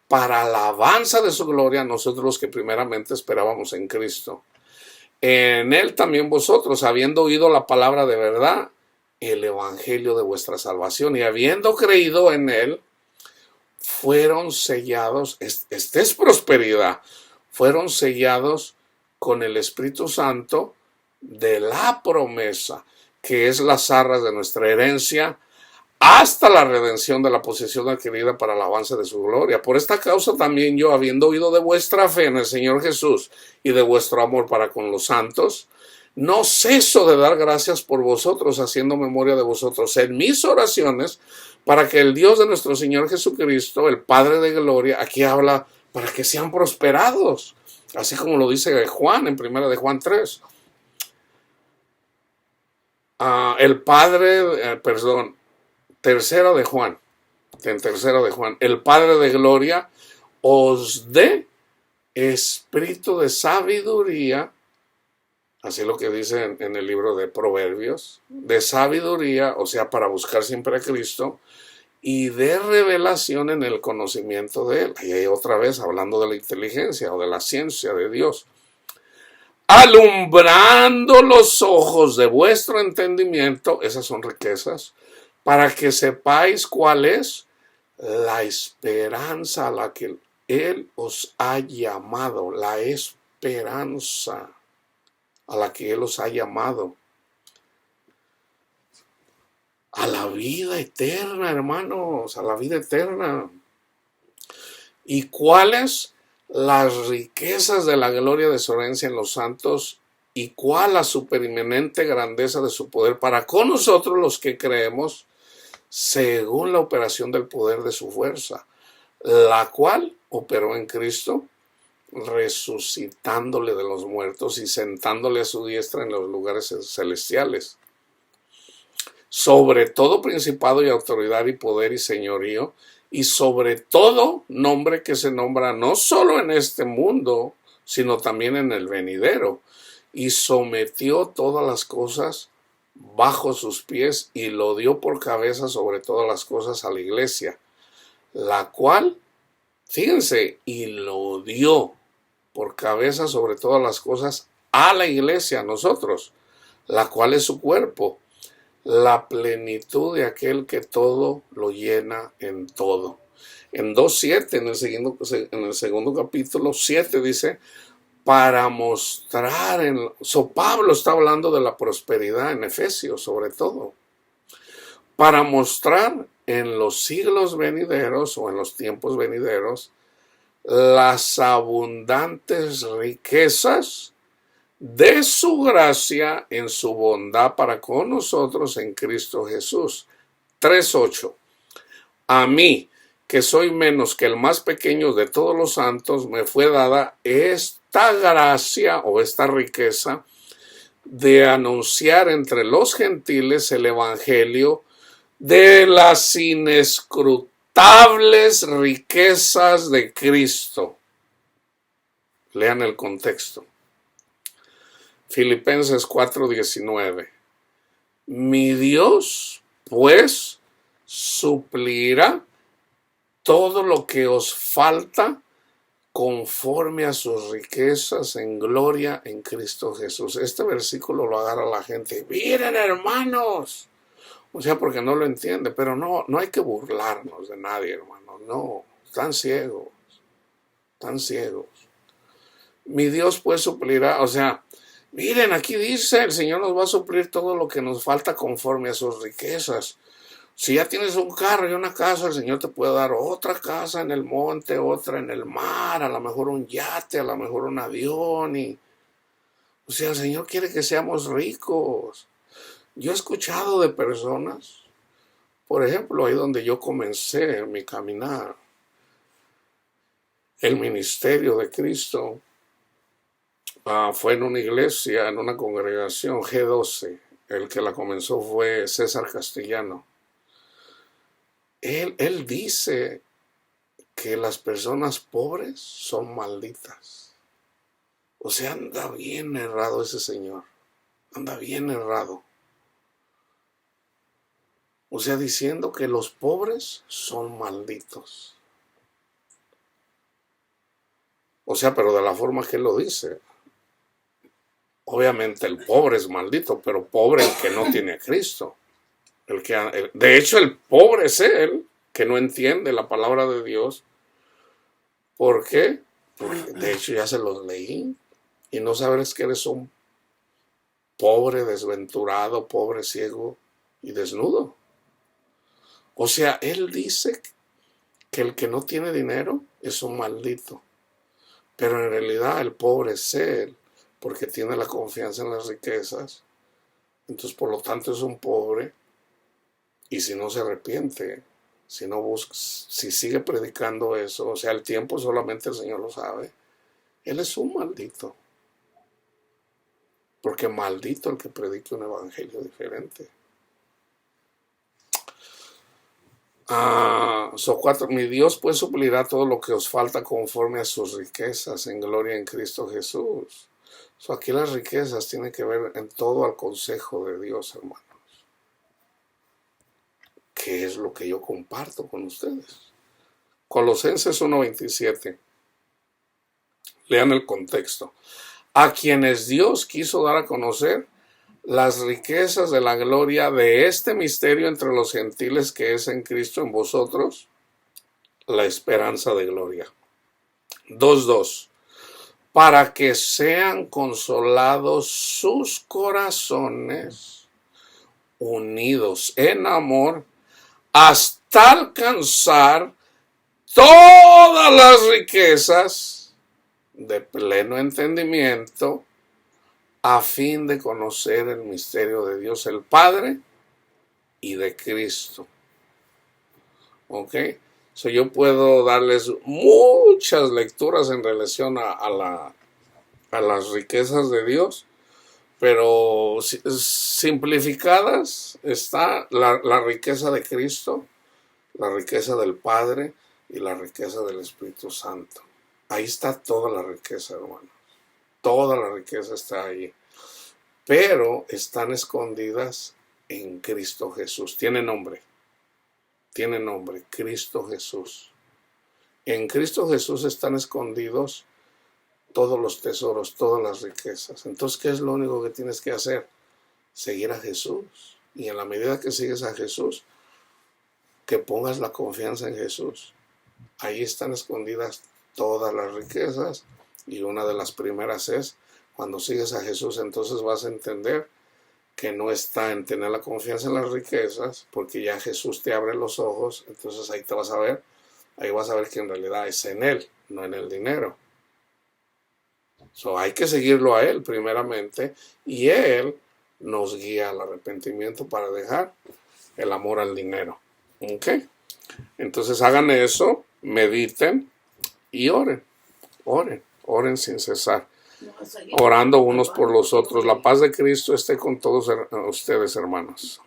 para alabanza de su gloria nosotros los que primeramente esperábamos en Cristo. En él también vosotros, habiendo oído la palabra de verdad, el evangelio de vuestra salvación, y habiendo creído en él, fueron sellados, esta es prosperidad, fueron sellados con el Espíritu Santo de la promesa, que es las arras de nuestra herencia, hasta la redención de la posesión adquirida para el avance de su gloria. Por esta causa también yo, habiendo oído de vuestra fe en el Señor Jesús y de vuestro amor para con los santos, no ceso de dar gracias por vosotros, haciendo memoria de vosotros en mis oraciones, para que el Dios de nuestro Señor Jesucristo, el Padre de gloria, aquí habla para que sean prosperados, así como lo dice Juan en 1 de Juan 3. El Padre, tercera de Juan, el Padre de gloria os dé espíritu de sabiduría, así lo que dice en el libro de Proverbios, de sabiduría, o sea, para buscar siempre a Cristo, y de revelación en el conocimiento de él. Y ahí otra vez hablando de la inteligencia o de la ciencia de Dios. Alumbrando los ojos de vuestro entendimiento, esas son riquezas, para que sepáis cuál es la esperanza a la que él os ha llamado, la esperanza a la que él os ha llamado. A la vida eterna, hermanos, a la vida eterna. ¿Y cuáles las riquezas de la gloria de su herencia en los santos? ¿Y cuál la supereminente grandeza de su poder para con nosotros los que creemos, según la operación del poder de su fuerza, la cual operó en Cristo, resucitándole de los muertos y sentándole a su diestra en los lugares celestiales? Sobre todo principado y autoridad y poder y señorío, y sobre todo nombre que se nombra no solo en este mundo, sino también en el venidero, y sometió todas las cosas bajo sus pies y lo dio por cabeza sobre todas las cosas a la iglesia, la cual, fíjense, y lo dio por cabeza sobre todas las cosas a la iglesia, a nosotros, la cual es su cuerpo, la plenitud de aquel que todo lo llena en todo. En 2:7, en el segundo capítulo 7 dice, para mostrar, Pablo está hablando de la prosperidad en Efesios sobre todo. para mostrar en los siglos venideros o en los tiempos venideros las abundantes riquezas de su gracia en su bondad para con nosotros en Cristo Jesús. 3:8. A mí, que soy menos que el más pequeño de todos los santos, me fue dada esta gracia o esta riqueza de anunciar entre los gentiles el evangelio de las inescrutables riquezas de Cristo. Lean el contexto. Filipenses 4:19. Mi Dios, pues, suplirá todo lo que os falta conforme a sus riquezas en gloria en Cristo Jesús. Este versículo lo agarra la gente. Miren, hermanos. O sea, porque no lo entiende, pero no hay que burlarnos de nadie, hermanos. No, están ciegos. Están ciegos. Mi Dios pues suplirá, o sea, miren, aquí dice, el Señor nos va a suplir todo lo que nos falta conforme a sus riquezas. Si ya tienes un carro y una casa, el Señor te puede dar otra casa en el monte, otra en el mar, a lo mejor un yate, a lo mejor un avión. O sea, el Señor quiere que seamos ricos. Yo he escuchado de personas, por ejemplo, ahí donde yo comencé mi caminar, el ministerio de Cristo, fue en una iglesia, en una congregación G12. El que la comenzó fue César Castellano. Él dice que las personas pobres son malditas. O sea, anda bien errado ese señor. Anda bien errado. O sea, diciendo que los pobres son malditos. O sea, pero de la forma que él lo dice. Obviamente el pobre es maldito, pero pobre el que no tiene a Cristo. De hecho, el pobre es él que no entiende la palabra de Dios. ¿Por qué? Porque de hecho ya se los leí. Y no sabes que eres un pobre, desventurado, pobre, ciego y desnudo. O sea, él dice que el que no tiene dinero es un maldito. Pero en realidad el pobre es él, porque tiene la confianza en las riquezas. Entonces, por lo tanto, es un pobre. Y si no se arrepiente, si no busca, si sigue predicando eso, o sea, el tiempo solamente el Señor lo sabe, él es un maldito. Porque maldito el que predique un evangelio diferente. Mi Dios pues suplirá todo lo que os falta conforme a sus riquezas en gloria en Cristo Jesús. Aquí las riquezas tienen que ver en todo al consejo de Dios, hermanos. ¿Qué es lo que yo comparto con ustedes? Colosenses 1:27. Lean el contexto. A quienes Dios quiso dar a conocer las riquezas de la gloria de este misterio entre los gentiles que es en Cristo en vosotros, la esperanza de gloria. 2:2. Para que sean consolados sus corazones, unidos en amor, hasta alcanzar todas las riquezas de pleno entendimiento, a fin de conocer el misterio de Dios el Padre y de Cristo. ¿Ok? Yo puedo darles muchas lecturas en relación a las riquezas de Dios, pero simplificadas está la riqueza de Cristo, la riqueza del Padre y la riqueza del Espíritu Santo. Ahí está toda la riqueza, hermanos. Toda la riqueza está ahí. Pero están escondidas en Cristo Jesús. Tiene nombre, Cristo Jesús. En Cristo Jesús están escondidos todos los tesoros, todas las riquezas. Entonces, ¿qué es lo único que tienes que hacer? Seguir a Jesús. Y en la medida que sigues a Jesús, que pongas la confianza en Jesús. Ahí están escondidas todas las riquezas. Y una de las primeras es, cuando sigues a Jesús, entonces vas a entender que no está en tener la confianza en las riquezas, porque ya Jesús te abre los ojos, entonces ahí te vas a ver, ahí vas a ver que en realidad es en Él, no en el dinero. So, hay que seguirlo a Él primeramente, y Él nos guía al arrepentimiento para dejar el amor al dinero. ¿Ok? Entonces hagan eso, mediten y oren, oren sin cesar, orando unos por los otros. La paz de Cristo esté con todos ustedes, hermanos.